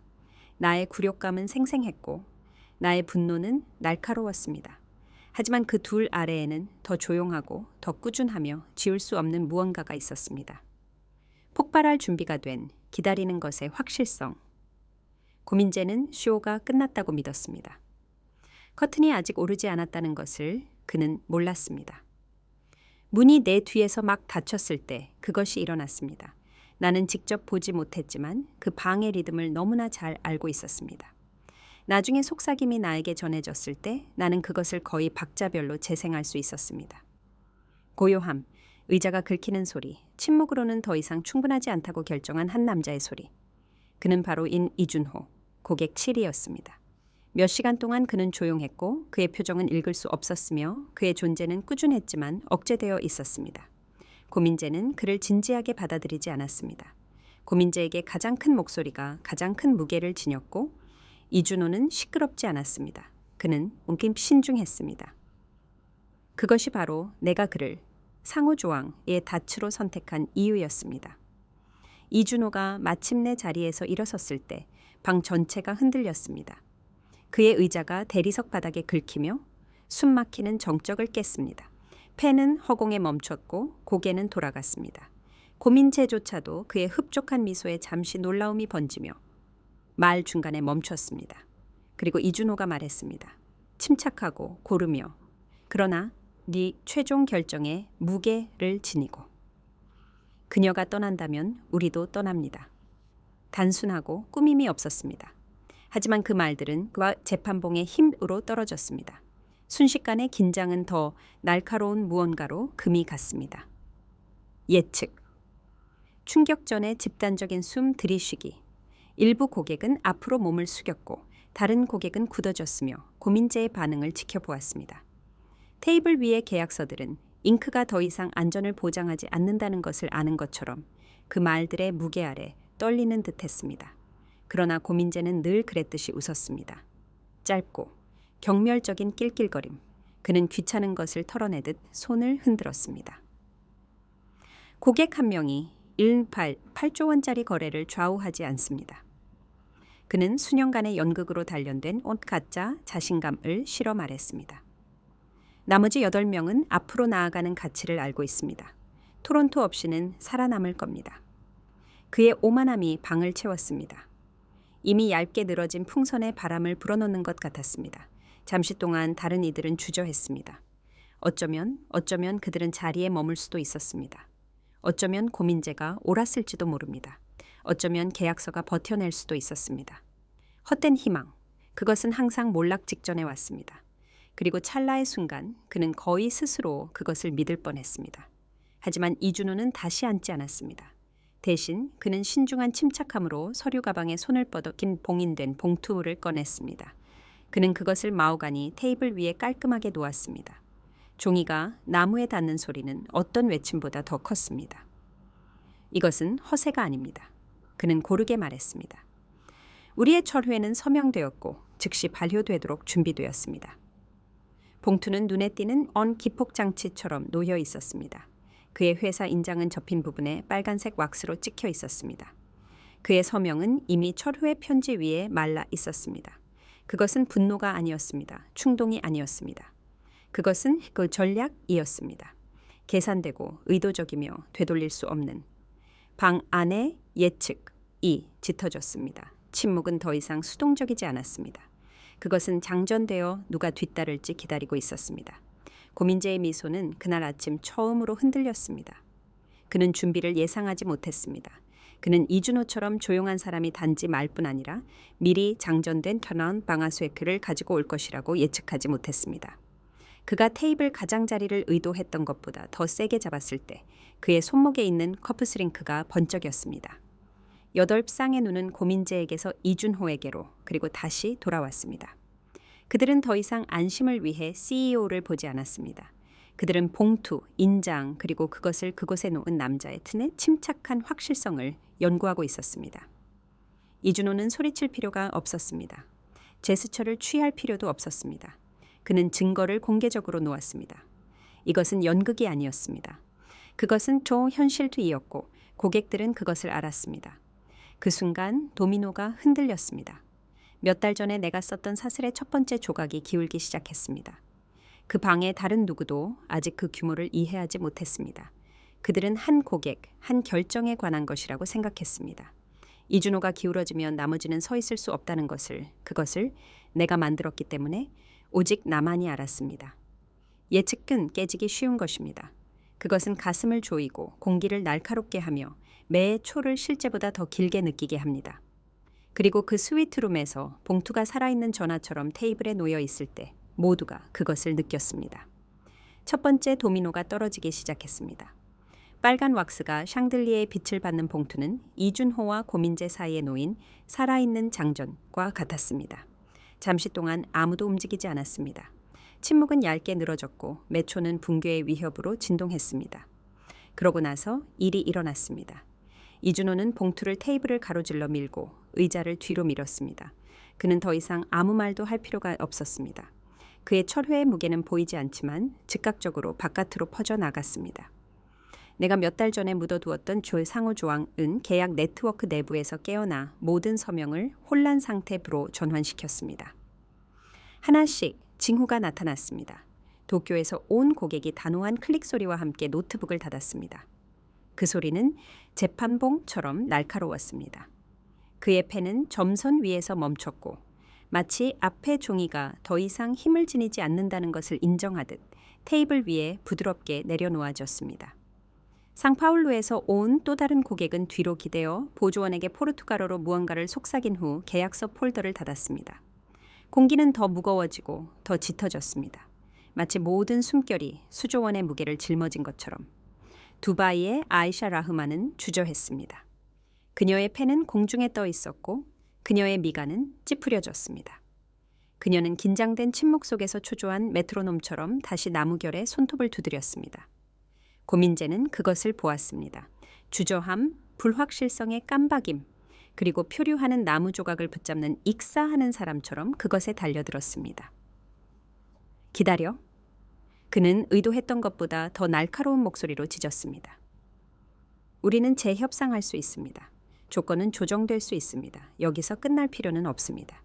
나의 굴욕감은 생생했고 나의 분노는 날카로웠습니다. 하지만 그 둘 아래에는 더 조용하고 더 꾸준하며 지울 수 없는 무언가가 있었습니다. 폭발할 준비가 된 기다리는 것의 확실성. 고민재는 쇼가 끝났다고 믿었습니다. 커튼이 아직 오르지 않았다는 것을 그는 몰랐습니다. 문이 내 뒤에서 막 닫혔을 때 그것이 일어났습니다. 나는 직접 보지 못했지만 그 방의 리듬을 너무나 잘 알고 있었습니다. 나중에 속삭임이 나에게 전해졌을 때 나는 그것을 거의 박자별로 재생할 수 있었습니다. 고요함, 의자가 긁히는 소리, 침묵으로는 더 이상 충분하지 않다고 결정한 한 남자의 소리. 그는 바로 이준호, 고객 7이었습니다. 몇 시간 동안 그는 조용했고 그의 표정은 읽을 수 없었으며 그의 존재는 꾸준했지만 억제되어 있었습니다. 고민재는 그를 진지하게 받아들이지 않았습니다. 고민재에게 가장 큰 목소리가 가장 큰 무게를 지녔고 이준호는 시끄럽지 않았습니다. 그는 움낌 신중했습니다. 그것이 바로 내가 그를 상호조항의 닻으로 선택한 이유였습니다. 이준호가 마침내 자리에서 일어섰을 때 방 전체가 흔들렸습니다. 그의 의자가 대리석 바닥에 긁히며 숨막히는 정적을 깼습니다. 펜은 허공에 멈췄고 고개는 돌아갔습니다. 고민재조차도 그의 흡족한 미소에 잠시 놀라움이 번지며 말 중간에 멈췄습니다. 그리고 이준호가 말했습니다. 침착하고 고르며 그러나 네 최종 결정에 무게를 지니고. 그녀가 떠난다면 우리도 떠납니다. 단순하고 꾸밈이 없었습니다. 하지만 그 말들은 그와 재판봉의 힘으로 떨어졌습니다. 순식간에 긴장은 더 날카로운 무언가로 금이 갔습니다. 예측. 충격 전에 집단적인 숨 들이쉬기. 일부 고객은 앞으로 몸을 숙였고 다른 고객은 굳어졌으며 고민재의 반응을 지켜보았습니다. 테이블 위의 계약서들은 잉크가 더 이상 안전을 보장하지 않는다는 것을 아는 것처럼 그 말들의 무게 아래 떨리는 듯했습니다. 그러나 고민재는 늘 그랬듯이 웃었습니다. 짧고 경멸적인 낄낄거림. 그는 귀찮은 것을 털어내듯 손을 흔들었습니다. 고객 한 명이 8조 원짜리 거래를 좌우하지 않습니다. 그는 수년간의 연극으로 단련된 가짜 자신감을 실어 말했습니다. 나머지 8명은 앞으로 나아가는 가치를 알고 있습니다. 토론토 없이는 살아남을 겁니다. 그의 오만함이 방을 채웠습니다. 이미 얇게 늘어진 풍선에 바람을 불어넣는 것 같았습니다. 잠시 동안 다른 이들은 주저했습니다. 어쩌면 그들은 자리에 머물 수도 있었습니다. 어쩌면 고민재가 옳았을지도 모릅니다. 어쩌면 계약서가 버텨낼 수도 있었습니다. 헛된 희망, 그것은 항상 몰락 직전에 왔습니다. 그리고 찰나의 순간 그는 거의 스스로 그것을 믿을 뻔했습니다. 하지만 이준호는 다시 앉지 않았습니다. 대신 그는 신중한 침착함으로 서류 가방에 손을 뻗어낀 봉인된 봉투를 꺼냈습니다. 그는 그것을 마오가니 테이블 위에 깔끔하게 놓았습니다. 종이가 나무에 닿는 소리는 어떤 외침보다 더 컸습니다. 이것은 허세가 아닙니다. 그는 고르게 말했습니다. 우리의 철회는 서명되었고 즉시 발효되도록 준비되었습니다. 봉투는 눈에 띄는 기폭장치처럼 놓여 있었습니다. 그의 회사 인장은 접힌 부분에 빨간색 왁스로 찍혀 있었습니다. 그의 서명은 이미 철회 편지 위에 말라 있었습니다. 그것은 분노가 아니었습니다. 충동이 아니었습니다. 그것은 그 전략이었습니다. 계산되고 의도적이며 되돌릴 수 없는 방 안의 예측이 짙어졌습니다. 침묵은 더 이상 수동적이지 않았습니다. 그것은 장전되어 누가 뒤따를지 기다리고 있었습니다. 고민재의 미소는 그날 아침 처음으로 흔들렸습니다. 그는 준비를 예상하지 못했습니다. 그는 이준호처럼 조용한 사람이 단지 말 뿐 아니라 미리 장전된 편한 방아쇠크를 가지고 올 것이라고 예측하지 못했습니다. 그가 테이블 가장자리를 의도했던 것보다 더 세게 잡았을 때 그의 손목에 있는 커프스링크가 번쩍였습니다. 8쌍의 눈은 고민재에게서 이준호에게로 그리고 다시 돌아왔습니다. 그들은 더 이상 안심을 위해 CEO를 보지 않았습니다. 그들은 봉투, 인장 그리고 그것을 그곳에 놓은 남자의 튼의 침착한 확실성을 연구하고 있었습니다. 이준호는 소리칠 필요가 없었습니다. 제스처를 취할 필요도 없었습니다. 그는 증거를 공개적으로 놓았습니다. 이것은 연극이 아니었습니다. 그것은 초현실주의였고 고객들은 그것을 알았습니다. 그 순간 도미노가 흔들렸습니다. 몇 달 전에 내가 썼던 사슬의 첫 번째 조각이 기울기 시작했습니다. 그 방의 다른 누구도 아직 그 규모를 이해하지 못했습니다. 그들은 한 고객, 한 결정에 관한 것이라고 생각했습니다. 이준호가 기울어지면 나머지는 서 있을 수 없다는 그것을 내가 만들었기 때문에 오직 나만이 알았습니다. 예측은 깨지기 쉬운 것입니다. 그것은 가슴을 조이고 공기를 날카롭게 하며 매의 초를 실제보다 더 길게 느끼게 합니다. 그리고 그 스위트룸에서 봉투가 살아있는 전화처럼 테이블에 놓여 있을 때 모두가 그것을 느꼈습니다. 첫 번째 도미노가 떨어지기 시작했습니다. 빨간 왁스가 샹들리에의 빛을 받는 봉투는 이준호와 고민재 사이에 놓인 살아있는 장전과 같았습니다. 잠시 동안 아무도 움직이지 않았습니다. 침묵은 얇게 늘어졌고 매초는 붕괴의 위협으로 진동했습니다. 그러고 나서 일이 일어났습니다. 이준호는 봉투를 테이블을 가로질러 밀고 의자를 뒤로 밀었습니다. 그는 더 이상 아무 말도 할 필요가 없었습니다. 그의 철회의 무게는 보이지 않지만 즉각적으로 바깥으로 퍼져나갔습니다. 내가 몇 달 전에 묻어두었던 상호 조항은 계약 네트워크 내부에서 깨어나 모든 서명을 혼란 상태로 전환시켰습니다. 하나씩 징후가 나타났습니다. 도쿄에서 온 고객이 단호한 클릭 소리와 함께 노트북을 닫았습니다. 그 소리는 재판봉처럼 날카로웠습니다. 그의 펜은 점선 위에서 멈췄고 마치 앞의 종이가 더 이상 힘을 지니지 않는다는 것을 인정하듯 테이블 위에 부드럽게 내려놓아졌습니다. 상파울루에서 온 또 다른 고객은 뒤로 기대어 보조원에게 포르투갈어로 무언가를 속삭인 후 계약서 폴더를 닫았습니다. 공기는 더 무거워지고 더 짙어졌습니다. 마치 모든 숨결이 수조원의 무게를 짊어진 것처럼. 두바이의 아이샤 라흐만은 주저했습니다. 그녀의 펜은 공중에 떠 있었고 그녀의 미간은 찌푸려졌습니다. 그녀는 긴장된 침묵 속에서 초조한 메트로놈처럼 다시 나무결에 손톱을 두드렸습니다. 고민재는 그것을 보았습니다. 주저함, 불확실성의 깜박임, 그리고 표류하는 나무 조각을 붙잡는 익사하는 사람처럼 그것에 달려들었습니다. 기다려. 그는 의도했던 것보다 더 날카로운 목소리로 짖었습니다. 우리는 재협상할 수 있습니다. 조건은 조정될 수 있습니다. 여기서 끝날 필요는 없습니다.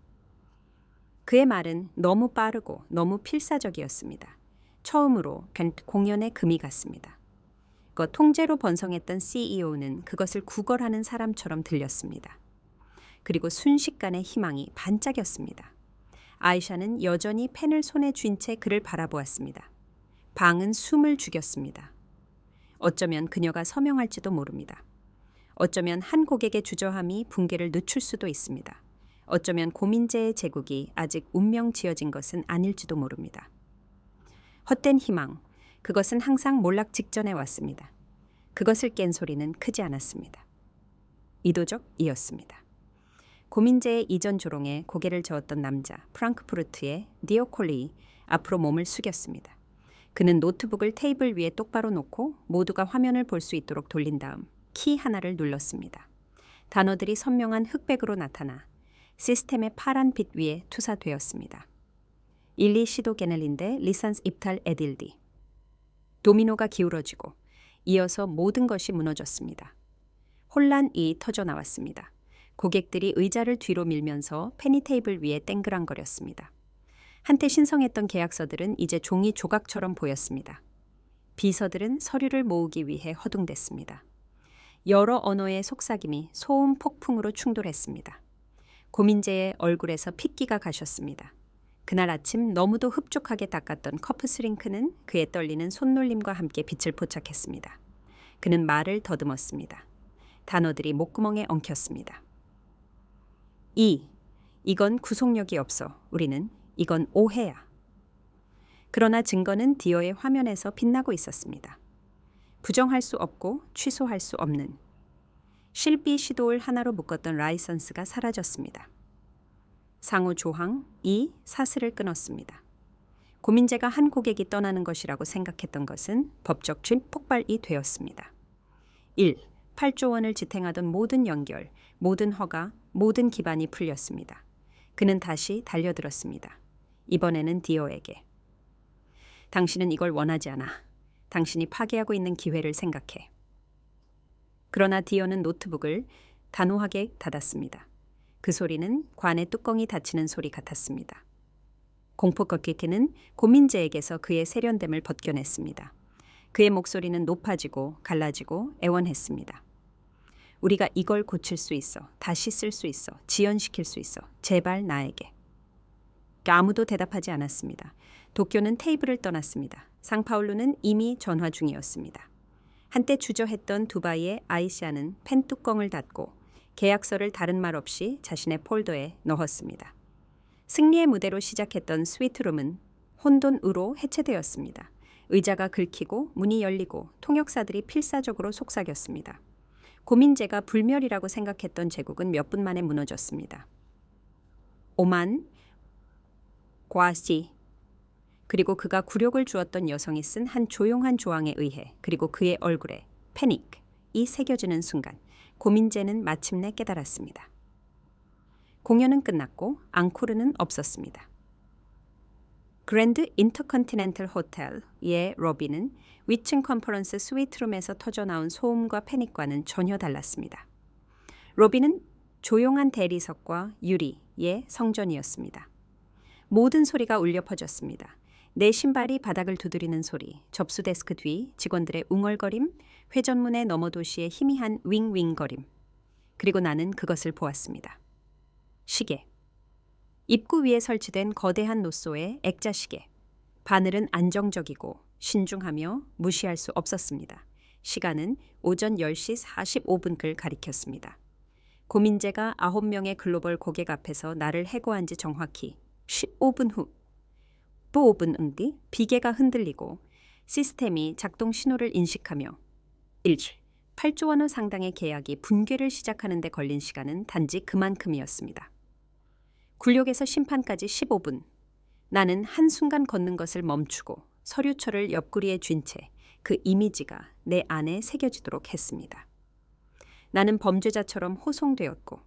그의 말은 너무 빠르고 너무 필사적이었습니다. 처음으로 공연의 금이 갔습니다. 마음껏 통제로 번성했던 CEO는 그것을 구걸하는 사람처럼 들렸습니다. 그리고 순식간에 희망이 반짝였습니다. 아이샤는 여전히 펜을 손에 쥔 채 그를 바라보았습니다. 방은 숨을 죽였습니다. 어쩌면 그녀가 서명할지도 모릅니다. 어쩌면 한 고객의 주저함이 붕괴를 늦출 수도 있습니다. 어쩌면 고민재의 제국이 아직 운명 지어진 것은 아닐지도 모릅니다. 헛된 희망, 그것은 항상 몰락 직전에 왔습니다. 그것을 깬 소리는 크지 않았습니다. 이도적이었습니다. 고민재의 이전 조롱에 고개를 저었던 남자, 프랑크푸르트의 디오콜리 앞으로 몸을 숙였습니다. 그는 노트북을 테이블 위에 똑바로 놓고 모두가 화면을 볼 수 있도록 돌린 다음 키 하나를 눌렀습니다. 단어들이 선명한 흑백으로 나타나 시스템의 파란 빛 위에 투사되었습니다. 일리 시도 게넬린데 리산스 입탈 에딜디. 도미노가 기울어지고 이어서 모든 것이 무너졌습니다. 혼란이 터져 나왔습니다. 고객들이 의자를 뒤로 밀면서 페니 테이블 위에 땡그랑거렸습니다. 한때 신성했던 계약서들은 이제 종이 조각처럼 보였습니다. 비서들은 서류를 모으기 위해 허둥댔습니다. 여러 언어의 속삭임이 소음 폭풍으로 충돌했습니다. 고민재의 얼굴에서 핏기가 가셨습니다. 그날 아침 너무도 흡족하게 닦았던 커프스링크는 그의 떨리는 손놀림과 함께 빛을 포착했습니다. 그는 말을 더듬었습니다. 단어들이 목구멍에 엉켰습니다. 이건 구속력이 없어. 이건 오해야. 그러나 증거는 디어의 화면에서 빛나고 있었습니다. 부정할 수 없고 취소할 수 없는. 실비 시도를 하나로 묶었던 라이선스가 사라졌습니다. 상호 조항 2 사슬을 끊었습니다. 고민재가 한 고객이 떠나는 것이라고 생각했던 것은 법적 폭발이 되었습니다. 1. 8조 원을 지탱하던 모든 연결, 모든 허가, 모든 기반이 풀렸습니다. 그는 다시 달려들었습니다. 이번에는 디어에게. 당신은 이걸 원하지 않아. 당신이 파괴하고 있는 기회를 생각해. 그러나 디어는 노트북을 단호하게 닫았습니다. 그 소리는 관의 뚜껑이 닫히는 소리 같았습니다. 공포 꺾이기는 고민재에게서 그의 세련됨을 벗겨냈습니다. 그의 목소리는 높아지고 갈라지고 애원했습니다. 우리가 이걸 고칠 수 있어. 다시 쓸 수 있어. 지연시킬 수 있어. 제발 나에게. 아무도 대답하지 않았습니다. 도쿄는 테이블을 떠났습니다. 상파울루는 이미 전화 중이었습니다. 한때 주저했던 두바이의 아이샤는 펜 뚜껑을 닫고 계약서를 다른 말 없이 자신의 폴더에 넣었습니다. 승리의 무대로 시작했던 스위트룸은 혼돈으로 해체되었습니다. 의자가 긁히고 문이 열리고 통역사들이 필사적으로 속삭였습니다. 고민재가 불멸이라고 생각했던 제국은 몇 분 만에 무너졌습니다. 오만, 과시, 그리고 그가 굴욕을 주었던 여성이 쓴 한 조용한 조항에 의해 그리고 그의 얼굴에 패닉이 새겨지는 순간 고민재는 마침내 깨달았습니다. 공연은 끝났고 앙코르는 없었습니다. 그랜드 인터컨티넨탈 호텔의 로비는 위층 컨퍼런스 스위트룸에서 터져나온 소음과 패닉과는 전혀 달랐습니다. 로비는 조용한 대리석과 유리의 성전이었습니다. 모든 소리가 울려 퍼졌습니다. 내 신발이 바닥을 두드리는 소리, 접수 데스크 뒤 직원들의 웅얼거림, 회전문의 너머 도시의 희미한 윙윙거림. 그리고 나는 그것을 보았습니다. 시계. 입구 위에 설치된 거대한 노소의 액자시계. 바늘은 안정적이고 신중하며 무시할 수 없었습니다. 시간은 오전 10시 45분을 가리켰습니다. 고민재가 9명의 글로벌 고객 앞에서 나를 해고한 지 정확히 15분 후. 또 5분 응뒤 비계가 흔들리고 시스템이 작동 신호를 인식하며 8조 원 상당의 계약이 붕괴를 시작하는 데 걸린 시간은 단지 그만큼이었습니다. 굴욕에서 심판까지 15분. 나는 한순간 걷는 것을 멈추고 서류철을 옆구리에 쥔 채 그 이미지가 내 안에 새겨지도록 했습니다. 나는 범죄자처럼 호송되었고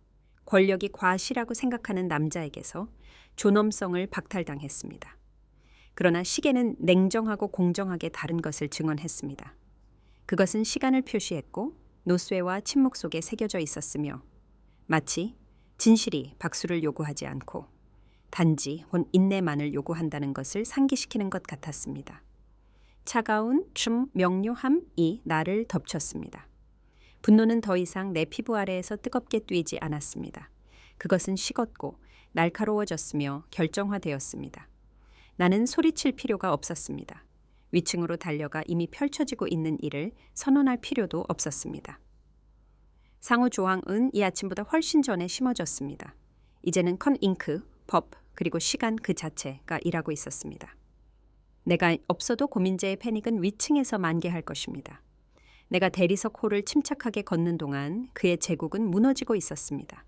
권력이 과시라고 생각하는 남자에게서 존엄성을 박탈당했습니다. 그러나 시계는 냉정하고 공정하게 다른 것을 증언했습니다. 그것은 시간을 표시했고 노쇠와 침묵 속에 새겨져 있었으며 마치 진실이 박수를 요구하지 않고 단지 혼 인내만을 요구한다는 것을 상기시키는 것 같았습니다. 차가운 명료함이 나를 덮쳤습니다. 분노는 더 이상 내 피부 아래에서 뜨겁게 뛰지 않았습니다. 그것은 식었고 날카로워졌으며 결정화되었습니다. 나는 소리칠 필요가 없었습니다. 위층으로 달려가 이미 펼쳐지고 있는 일을 선언할 필요도 없었습니다. 상호조항은 이 아침보다 훨씬 전에 심어졌습니다. 이제는 잉크, 법, 그리고 시간 그 자체가 일하고 있었습니다. 내가 없어도 고민재의 패닉은 위층에서 만개할 것입니다. 내가 대리석 홀을 침착하게 걷는 동안 그의 제국은 무너지고 있었습니다.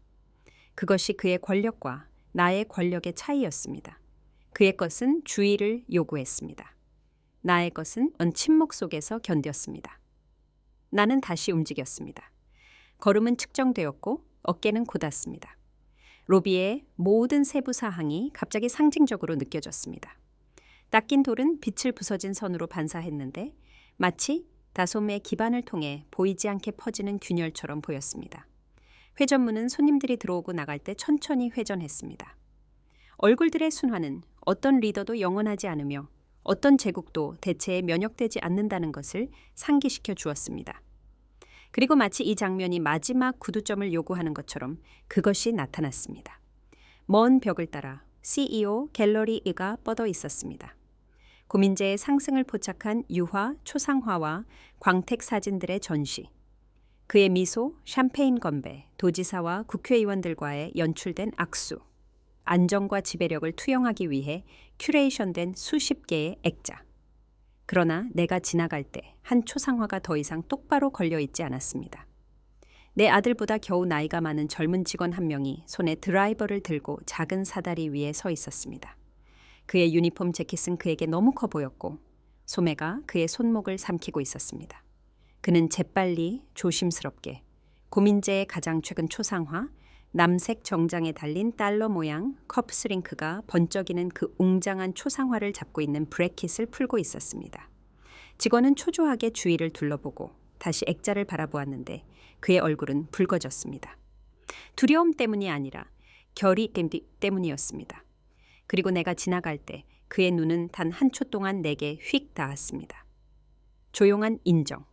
그것이 그의 권력과 나의 권력의 차이였습니다. 그의 것은 주의를 요구했습니다. 나의 것은 침묵 속에서 견뎠습니다. 나는 다시 움직였습니다. 걸음은 측정되었고 어깨는 곧았습니다. 로비의 모든 세부 사항이 갑자기 상징적으로 느껴졌습니다. 닦인 돌은 빛을 부서진 선으로 반사했는데 마치 다솜의 기반을 통해 보이지 않게 퍼지는 균열처럼 보였습니다. 회전문은 손님들이 들어오고 나갈 때 천천히 회전했습니다. 얼굴들의 순환은 어떤 리더도 영원하지 않으며 어떤 제국도 대체에 면역되지 않는다는 것을 상기시켜 주었습니다. 그리고 마치 이 장면이 마지막 구두점을 요구하는 것처럼 그것이 나타났습니다. 먼 벽을 따라 CEO 갤러리 이가 뻗어 있었습니다. 고민재의 상승을 포착한 유화, 초상화와 광택 사진들의 전시. 그의 미소, 샴페인 건배, 도지사와 국회의원들과의 연출된 악수. 안정과 지배력을 투영하기 위해 큐레이션된 수십 개의 액자. 그러나 내가 지나갈 때 한 초상화가 더 이상 똑바로 걸려 있지 않았습니다. 내 아들보다 겨우 나이가 많은 젊은 직원 한 명이 손에 드라이버를 들고 작은 사다리 위에 서 있었습니다. 그의 유니폼 재킷은 그에게 너무 커 보였고 소매가 그의 손목을 삼키고 있었습니다. 그는 재빨리 조심스럽게 고민재의 가장 최근 초상화, 남색 정장에 달린 달러 모양 컵스링크가 번쩍이는 그 웅장한 초상화를 잡고 있는 브래킷을 풀고 있었습니다. 직원은 초조하게 주위를 둘러보고 다시 액자를 바라보았는데 그의 얼굴은 붉어졌습니다. 두려움 때문이 아니라 결의 때문이었습니다. 그리고 내가 지나갈 때 그의 눈은 단 한 초 동안 내게 휙 닿았습니다. 조용한 인정.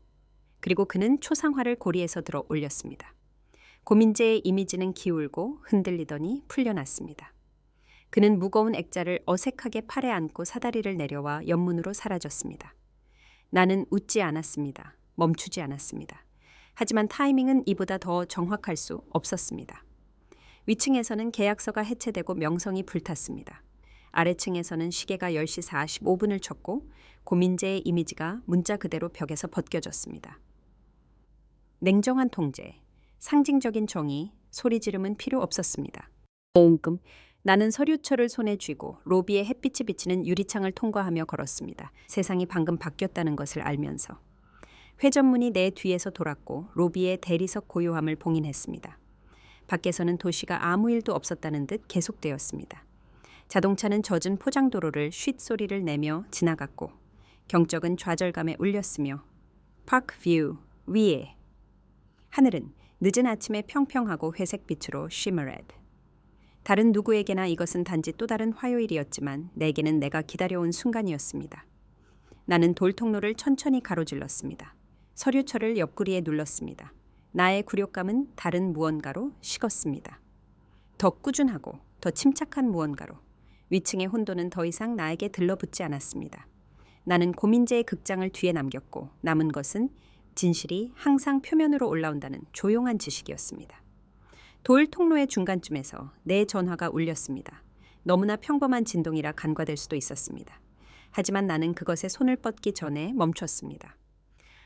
그리고 그는 초상화를 고리에서 들어 올렸습니다. 고민재의 이미지는 기울고 흔들리더니 풀려났습니다. 그는 무거운 액자를 어색하게 팔에 안고 사다리를 내려와 옆문으로 사라졌습니다. 나는 웃지 않았습니다. 멈추지 않았습니다. 하지만 타이밍은 이보다 더 정확할 수 없었습니다. 위층에서는 계약서가 해체되고 명성이 불탔습니다. 아래층에서는 시계가 10시 45분을 쳤고 고민재의 이미지가 문자 그대로 벽에서 벗겨졌습니다. 냉정한 통제, 상징적인 정의, 소리 지름은 필요 없었습니다. 옹금. 나는 서류철을 손에 쥐고 로비에 햇빛이 비치는 유리창을 통과하며 걸었습니다. 세상이 방금 바뀌었다는 것을 알면서. 회전문이 내 뒤에서 돌았고 로비의 대리석 고요함을 봉인했습니다. 밖에서는 도시가 아무 일도 없었다는 듯 계속되었습니다. 자동차는 젖은 포장도로를 쉿 소리를 내며 지나갔고 경적은 좌절감에 울렸으며 파크뷰 위에 하늘은 늦은 아침에 평평하고 회색빛으로 쉬머레드. 다른 누구에게나 이것은 단지 또 다른 화요일이었지만 내게는 내가 기다려온 순간이었습니다. 나는 돌통로를 천천히 가로질렀습니다. 서류철을 옆구리에 눌렀습니다. 나의 굴욕감은 다른 무언가로 식었습니다. 더 꾸준하고 더 침착한 무언가로. 위층의 혼돈은 더 이상 나에게 들러붙지 않았습니다. 나는 고민재의 극장을 뒤에 남겼고 남은 것은 진실이 항상 표면으로 올라온다는 조용한 지식이었습니다. 돌 통로의 중간쯤에서 내 전화가 울렸습니다. 너무나 평범한 진동이라 간과될 수도 있었습니다. 하지만 나는 그것에 손을 뻗기 전에 멈췄습니다.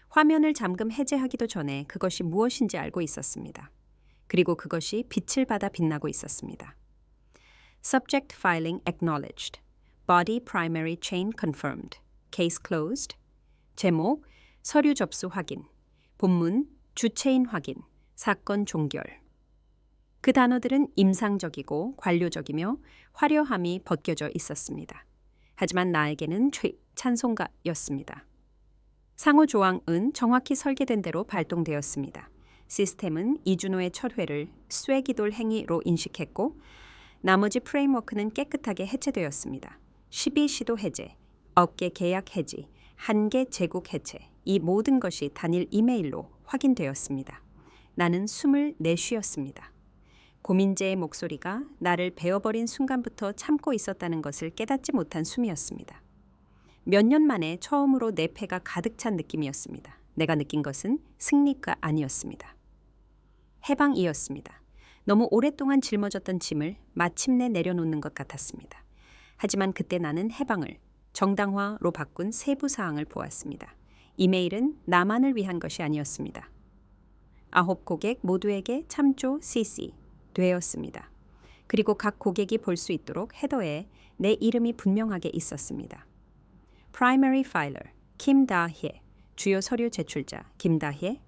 화면을 잠금 해제하기도 전에 그것이 무엇인지 알고 있었습니다. 그리고 그것이 빛을 받아 빛나고 있었습니다. Subject filing acknowledged. Body primary chain confirmed. Case closed. 제목, 서류 접수 확인. 본문, 주체인 확인. 사건 종결. 그 단어들은 임상적이고 관료적이며 화려함이 벗겨져 있었습니다. 하지만 나에게는 찬송가였습니다. 상호조항은 정확히 설계된 대로 발동되었습니다. 시스템은 이준호의 철회를 쐐기돌 행위로 인식했고 나머지 프레임워크는 깨끗하게 해체되었습니다. 12시도 해제, 업계 계약 해지, 한계 제국 해체, 이 모든 것이 단일 이메일로 확인되었습니다. 나는 숨을 내쉬었습니다. 고민재의 목소리가 나를 베어버린 순간부터 참고 있었다는 것을 깨닫지 못한 숨이었습니다. 몇 년 만에 처음으로 내 폐가 가득 찬 느낌이었습니다. 내가 느낀 것은 승리가 아니었습니다. 해방이었습니다. 너무 오랫동안 짊어졌던 짐을 마침내 내려놓는 것 같았습니다. 하지만 그때 나는 해방을 정당화로 바꾼 세부 사항을 보았습니다. 이메일은 나만을 위한 것이 아니었습니다. 9 고객 모두에게 참조 CC 되었습니다. 그리고 각 고객이 볼 수 있도록 헤더에 내 이름이 분명하게 있었습니다. Primary Filer 김다혜, 주요 서류 제출자 김다혜.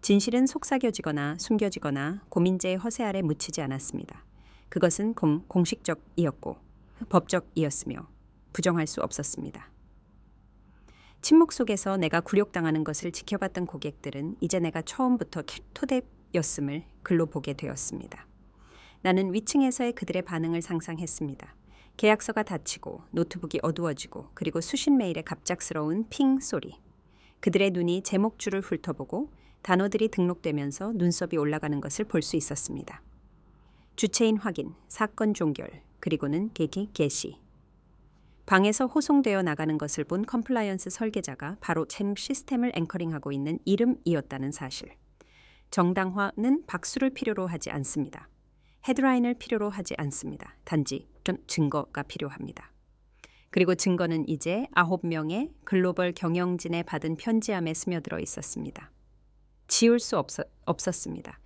진실은 속삭여지거나 숨겨지거나 고민재의 허세 아래 묻히지 않았습니다. 그것은 공식적이었고 법적이었으며 부정할 수 없었습니다. 침묵 속에서 내가 굴욕당하는 것을 지켜봤던 고객들은 이제 내가 처음부터 토대였음을 글로 보게 되었습니다. 나는 위층에서의 그들의 반응을 상상했습니다. 계약서가 닫히고 노트북이 어두워지고 그리고 수신 메일의 갑작스러운 핑 소리. 그들의 눈이 제목줄을 훑어보고 단어들이 등록되면서 눈썹이 올라가는 것을 볼 수 있었습니다. 주체인 확인, 사건 종결, 그리고는 개시. 방에서 호송되어 나가는 것을 본 컴플라이언스 설계자가 바로 잼 시스템을 앵커링하고 있는 이름이었다는 사실. 정당화는 박수를 필요로 하지 않습니다. 헤드라인을 필요로 하지 않습니다. 단지 증거가 필요합니다. 그리고 증거는 이제 9명의 글로벌 경영진에 받은 편지함에 스며들어 있었습니다. 지울 수 없었습니다.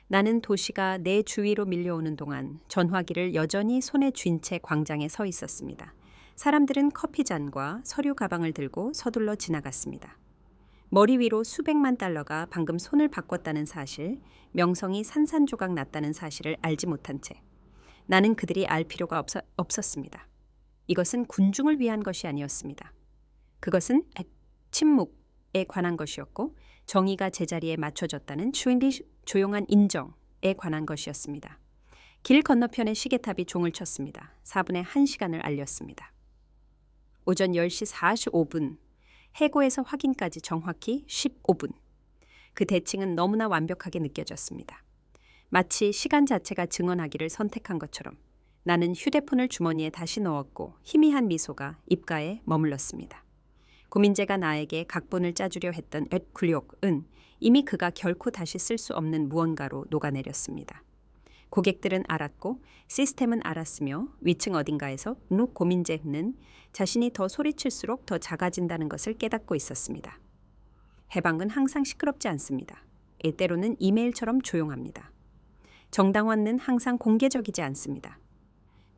나는 도시가 내 주위로 밀려오는 동안 전화기를 여전히 손에 쥔 채 광장에 서 있었습니다. 사람들은 커피잔과 서류 가방을 들고 서둘러 지나갔습니다. 머리 위로 수백만 달러가 방금 손을 바꿨다는 사실, 명성이 산산조각 났다는 사실을 알지 못한 채 나는 그들이 알 필요가 없었습니다. 이것은 군중을 위한 것이 아니었습니다. 그것은 침묵에 관한 것이었고 정의가 제자리에 맞춰졌다는 조용한 인정에 관한 것이었습니다. 길 건너편의 시계탑이 종을 쳤습니다. 4분의 1시간을 알렸습니다. 오전 10시 45분, 해고에서 확인까지 정확히 15분. 그 대칭은 너무나 완벽하게 느껴졌습니다. 마치 시간 자체가 증언하기를 선택한 것처럼 나는 휴대폰을 주머니에 다시 넣었고 희미한 미소가 입가에 머물렀습니다. 고민재가 나에게 각본을 짜주려 했던 굴욕은 이미 그가 결코 다시 쓸 수 없는 무언가로 녹아내렸습니다. 고객들은 알았고 시스템은 알았으며 위층 어딘가에서 고민재는 자신이 더 소리칠수록 더 작아진다는 것을 깨닫고 있었습니다. 해방은 항상 시끄럽지 않습니다. 때로는 이메일처럼 조용합니다. 정당화는 항상 공개적이지 않습니다.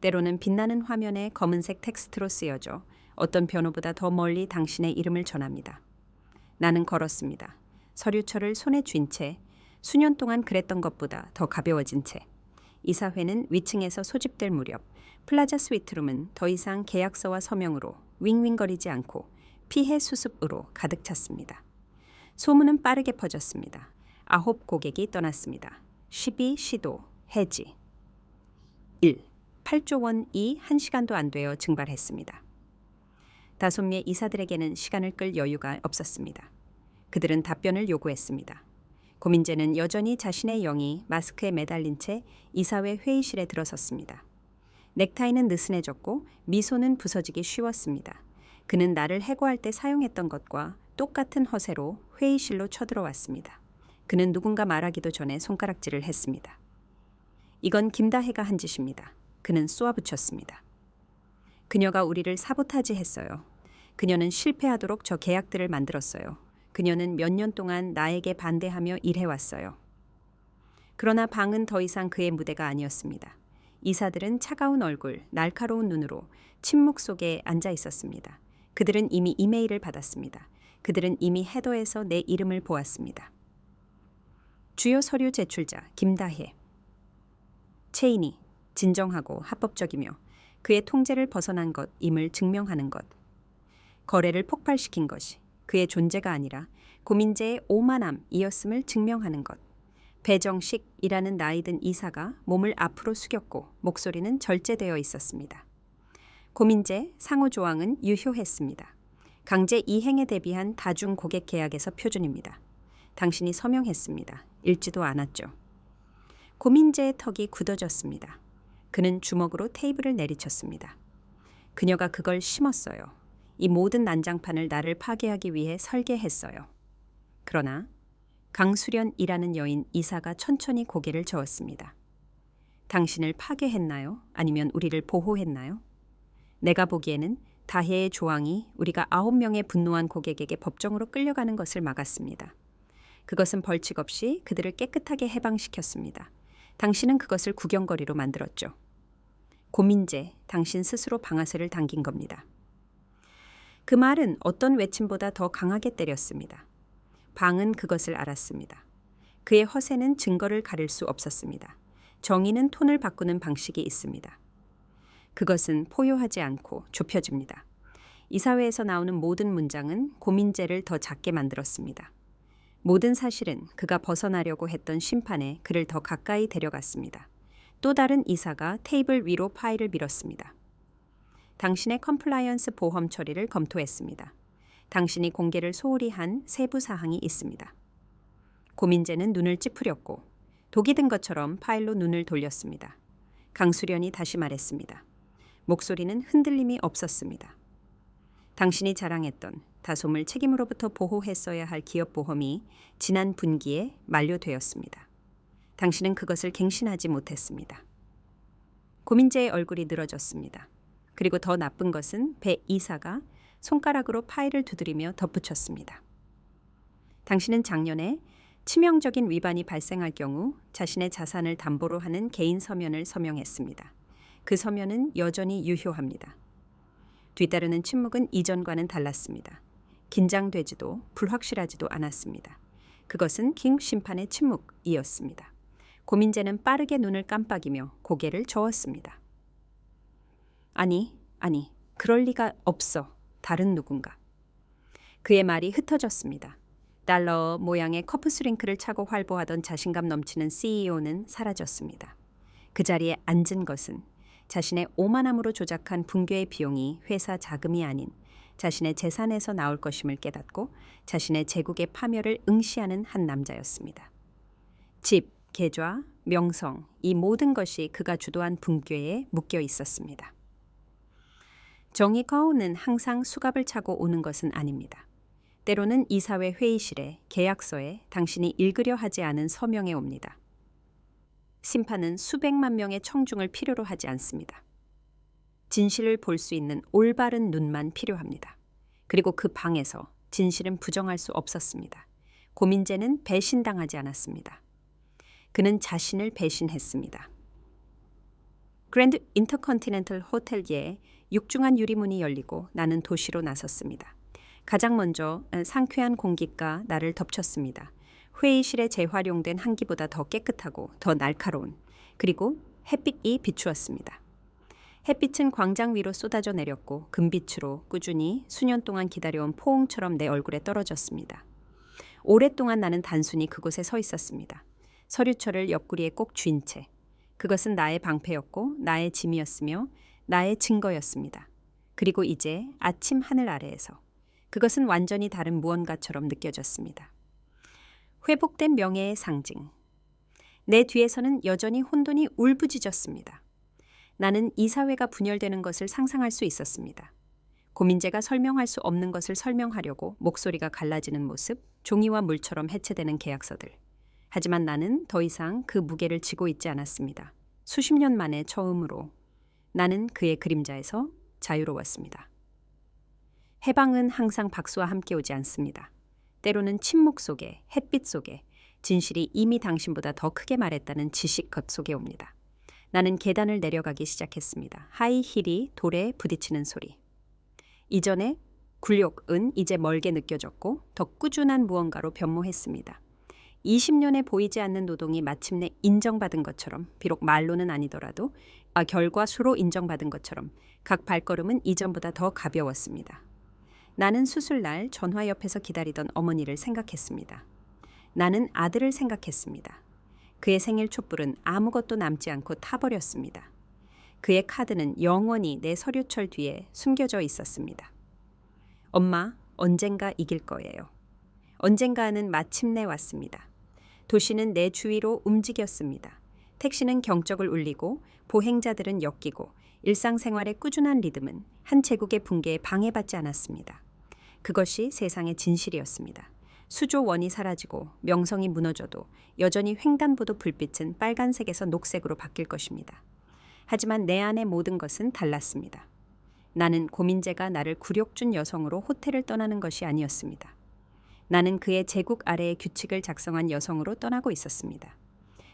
때로는 빛나는 화면에 검은색 텍스트로 쓰여져 어떤 변호보다 더 멀리 당신의 이름을 전합니다. 나는 걸었습니다. 서류철을 손에 쥔 채 수년 동안 그랬던 것보다 더 가벼워진 채. 이사회는 위층에서 소집될 무렵 플라자 스위트룸은 더 이상 계약서와 서명으로 윙윙거리지 않고 피해 수습으로 가득 찼습니다. 소문은 빠르게 퍼졌습니다. 9 고객이 떠났습니다. 12 시도 해지. 1. 8조 원이 1시간도 안 되어 증발했습니다. 5의 이사들에게는 시간을 끌 여유가 없었습니다. 그들은 답변을 요구했습니다. 고민재는 여전히 자신의 영이 마스크에 매달린 채 이사회 회의실에 들어섰습니다. 넥타이는 느슨해졌고 미소는 부서지기 쉬웠습니다. 그는 나를 해고할 때 사용했던 것과 똑같은 허세로 회의실로 쳐들어왔습니다. 그는 누군가 말하기도 전에 손가락질을 했습니다. 이건 김다혜가 한 짓입니다. 그는 쏘아붙였습니다. 그녀가 우리를 사보타지했어요. 그녀는 실패하도록 저 계약들을 만들었어요. 그녀는 몇 년 동안 나에게 반대하며 일해왔어요. 그러나 방은 더 이상 그의 무대가 아니었습니다. 이사들은 차가운 얼굴, 날카로운 눈으로 침묵 속에 앉아 있었습니다. 그들은 이미 이메일을 받았습니다. 그들은 이미 헤더에서 내 이름을 보았습니다. 주요 서류 제출자 김다혜. 체인이 진정하고 합법적이며 그의 통제를 벗어난 것임을 증명하는 것. 거래를 폭발시킨 것이 그의 존재가 아니라 고민재의 오만함이었음을 증명하는 것. 배정식이라는 나이든 이사가 몸을 앞으로 숙였고 목소리는 절제되어 있었습니다. 고민재 상호조항은 유효했습니다. 강제 이행에 대비한 다중 고객 계약에서 표준입니다. 당신이 서명했습니다. 읽지도 않았죠. 고민재의 턱이 굳어졌습니다. 그는 주먹으로 테이블을 내리쳤습니다. 그녀가 그걸 심었어요. 이 모든 난장판을 나를 파괴하기 위해 설계했어요. 그러나 강수련이라는 여인 이사가 천천히 고개를 저었습니다. 당신을 파괴했나요? 아니면 우리를 보호했나요? 내가 보기에는 다혜의 조항이 우리가 9명의 분노한 고객에게 법정으로 끌려가는 것을 막았습니다. 그것은 벌칙 없이 그들을 깨끗하게 해방시켰습니다. 당신은 그것을 구경거리로 만들었죠. 고민재, 당신 스스로 방아쇠를 당긴 겁니다. 그 말은 어떤 외침보다 더 강하게 때렸습니다. 방은 그것을 알았습니다. 그의 허세는 증거를 가릴 수 없었습니다. 정의는 톤을 바꾸는 방식이 있습니다. 그것은 포효하지 않고 좁혀집니다. 이사회에서 나오는 모든 문장은 고민재를 더 작게 만들었습니다. 모든 사실은 그가 벗어나려고 했던 심판에 그를 더 가까이 데려갔습니다. 또 다른 이사가 테이블 위로 파일을 밀었습니다. 당신의 컴플라이언스 보험 처리를 검토했습니다. 당신이 공개를 소홀히 한 세부 사항이 있습니다. 고민재는 눈을 찌푸렸고 독이 든 것처럼 파일로 눈을 돌렸습니다. 강수련이 다시 말했습니다. 목소리는 흔들림이 없었습니다. 당신이 자랑했던 다솜을 책임으로부터 보호했어야 할 기업보험이 지난 분기에 만료되었습니다. 당신은 그것을 갱신하지 못했습니다. 고민재의 얼굴이 늘어졌습니다. 그리고 더 나쁜 것은 배 이사가 손가락으로 파일을 두드리며 덧붙였습니다. 당신은 작년에 치명적인 위반이 발생할 경우 자신의 자산을 담보로 하는 개인 서면을 서명했습니다. 그 서면은 여전히 유효합니다. 뒤따르는 침묵은 이전과는 달랐습니다. 긴장되지도 불확실하지도 않았습니다. 그것은 킹 심판의 침묵이었습니다. 고민재는 빠르게 눈을 깜빡이며 고개를 저었습니다. 아니, 그럴 리가 없어. 다른 누군가. 그의 말이 흩어졌습니다. 달러 모양의 커프 스링크를 차고 활보하던 자신감 넘치는 CEO는 사라졌습니다. 그 자리에 앉은 것은 자신의 오만함으로 조작한 붕괴의 비용이 회사 자금이 아닌 자신의 재산에서 나올 것임을 깨닫고 자신의 제국의 파멸을 응시하는 한 남자였습니다. 집, 계좌, 명성, 이 모든 것이 그가 주도한 붕괴에 묶여 있었습니다. 정의 거우는 항상 수갑을 차고 오는 것은 아닙니다. 때로는 이사회 회의실에 계약서에 당신이 읽으려 하지 않은 서명에 옵니다. 심판은 수백만 명의 청중을 필요로 하지 않습니다. 진실을 볼 수 있는 올바른 눈만 필요합니다. 그리고 그 방에서 진실은 부정할 수 없었습니다. 고민재는 배신당하지 않았습니다. 그는 자신을 배신했습니다. 그랜드 인터컨티넨탈 호텔에 육중한 유리문이 열리고 나는 도시로 나섰습니다. 가장 먼저 상쾌한 공기가 나를 덮쳤습니다. 회의실에 재활용된 한기보다 더 깨끗하고 더 날카로운, 그리고 햇빛이 비추었습니다. 햇빛은 광장 위로 쏟아져 내렸고 금빛으로 꾸준히 수년 동안 기다려온 포옹처럼 내 얼굴에 떨어졌습니다. 오랫동안 나는 단순히 그곳에 서 있었습니다. 서류철을 옆구리에 꼭 쥔 채. 그것은 나의 방패였고 나의 짐이었으며 나의 증거였습니다. 그리고 이제 아침 하늘 아래에서 그것은 완전히 다른 무언가처럼 느껴졌습니다. 회복된 명예의 상징. 내 뒤에서는 여전히 혼돈이 울부짖었습니다. 나는 이사회가 분열되는 것을 상상할 수 있었습니다. 고민재가 설명할 수 없는 것을 설명하려고 목소리가 갈라지는 모습, 종이와 물처럼 해체되는 계약서들. 하지만 나는 더 이상 그 무게를 지고 있지 않았습니다. 수십 년 만에 처음으로 나는 그의 그림자에서 자유로웠습니다. 해방은 항상 박수와 함께 오지 않습니다. 때로는 침묵 속에, 햇빛 속에, 진실이 이미 당신보다 더 크게 말했다는 지식 겉 속에 옵니다. 나는 계단을 내려가기 시작했습니다. 하이힐이 돌에 부딪히는 소리. 이전의 굴욕은 이제 멀게 느껴졌고 더 꾸준한 무언가로 변모했습니다. 20년에 보이지 않는 노동이 마침내 인정받은 것처럼, 비록 말로는 아니더라도 결과 수로 인정받은 것처럼 각 발걸음은 이전보다 더 가벼웠습니다. 나는 수술날 전화 옆에서 기다리던 어머니를 생각했습니다. 나는 아들을 생각했습니다. 그의 생일 촛불은 아무것도 남지 않고 타버렸습니다. 그의 카드는 영원히 내 서류철 뒤에 숨겨져 있었습니다. 엄마, 언젠가 이길 거예요. 언젠가는 마침내 왔습니다. 도시는 내 주위로 움직였습니다. 택시는 경적을 울리고 보행자들은 엮이고 일상생활의 꾸준한 리듬은 한 제국의 붕괴에 방해받지 않았습니다. 그것이 세상의 진실이었습니다. 수조 원이 사라지고 명성이 무너져도 여전히 횡단보도 불빛은 빨간색에서 녹색으로 바뀔 것입니다. 하지만 내 안의 모든 것은 달랐습니다. 나는 고민재가 나를 굴욕 준 여성으로 호텔을 떠나는 것이 아니었습니다. 나는 그의 제국 아래의 규칙을 작성한 여성으로 떠나고 있었습니다.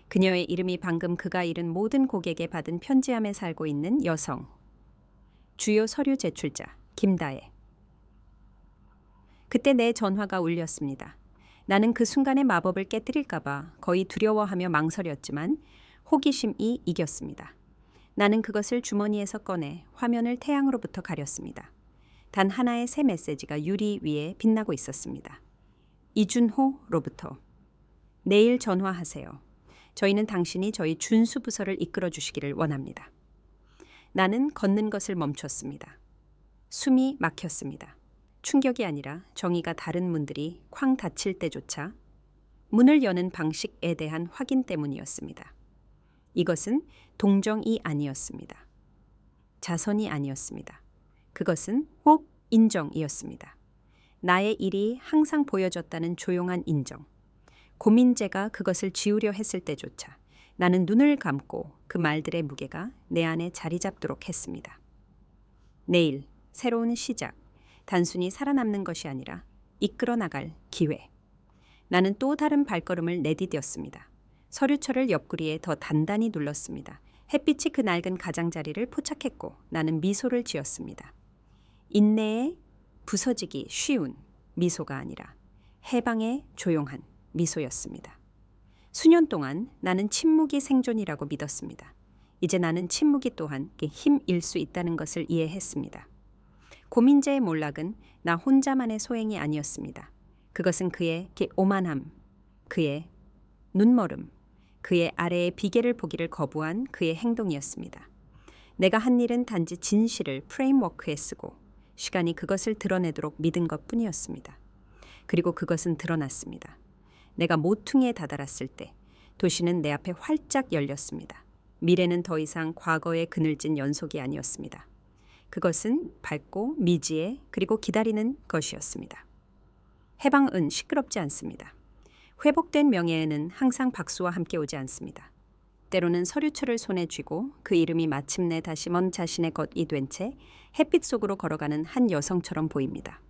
그녀의 이름이 방금 그가 잃은 모든 고객에 받은 편지함에 살고 있는 여성. 주요 서류 제출자 김다혜. 그때 내 전화가 울렸습니다. 나는 그 순간의 마법을 깨뜨릴까봐 거의 두려워하며 망설였지만 호기심이 이겼습니다. 나는 그것을 주머니에서 꺼내 화면을 태양으로부터 가렸습니다. 단 하나의 새 메시지가 유리 위에 빛나고 있었습니다. 이준호로부터. 내일 전화하세요. 저희는 당신이 저희 준수 부서를 이끌어 주시기를 원합니다. 나는 걷는 것을 멈췄습니다. 숨이 막혔습니다. 충격이 아니라 정의가 다른 문들이 쾅 닫힐 때조차 문을 여는 방식에 대한 확인 때문이었습니다. 이것은 동정이 아니었습니다. 자선이 아니었습니다. 그것은 혹 인정이었습니다. 나의 일이 항상 보여졌다는 조용한 인정. 고민재가 그것을 지우려 했을 때조차 나는 눈을 감고 그 말들의 무게가 내 안에 자리 잡도록 했습니다. 내일, 새로운 시작. 단순히 살아남는 것이 아니라 이끌어 나갈 기회. 나는 또 다른 발걸음을 내디뎠습니다. 서류철을 옆구리에 더 단단히 눌렀습니다. 햇빛이 그 낡은 가장자리를 포착했고 나는 미소를 지었습니다. 인내에 부서지기 쉬운 미소가 아니라 해방의 조용한 미소였습니다. 수년 동안 나는 침묵이 생존이라고 믿었습니다. 이제 나는 침묵이 또한 힘일 수 있다는 것을 이해했습니다. 고민재의 몰락은 나 혼자만의 소행이 아니었습니다. 그것은 그의 오만함, 그의 눈멀음, 그의 아래의 비계를 보기를 거부한 그의 행동이었습니다. 내가 한 일은 단지 진실을 프레임워크에 쓰고 시간이 그것을 드러내도록 믿은 것뿐이었습니다. 그리고 그것은 드러났습니다. 내가 모퉁이에 다다랐을 때 도시는 내 앞에 활짝 열렸습니다. 미래는 더 이상 과거의 그늘진 연속이 아니었습니다. 그것은 밝고 미지의 그리고 기다리는 것이었습니다. 해방은 시끄럽지 않습니다. 회복된 명예에는 항상 박수와 함께 오지 않습니다. 때로는 서류철을 손에 쥐고 그 이름이 마침내 다시 먼 자신의 것이 된 채 햇빛 속으로 걸어가는 한 여성처럼 보입니다.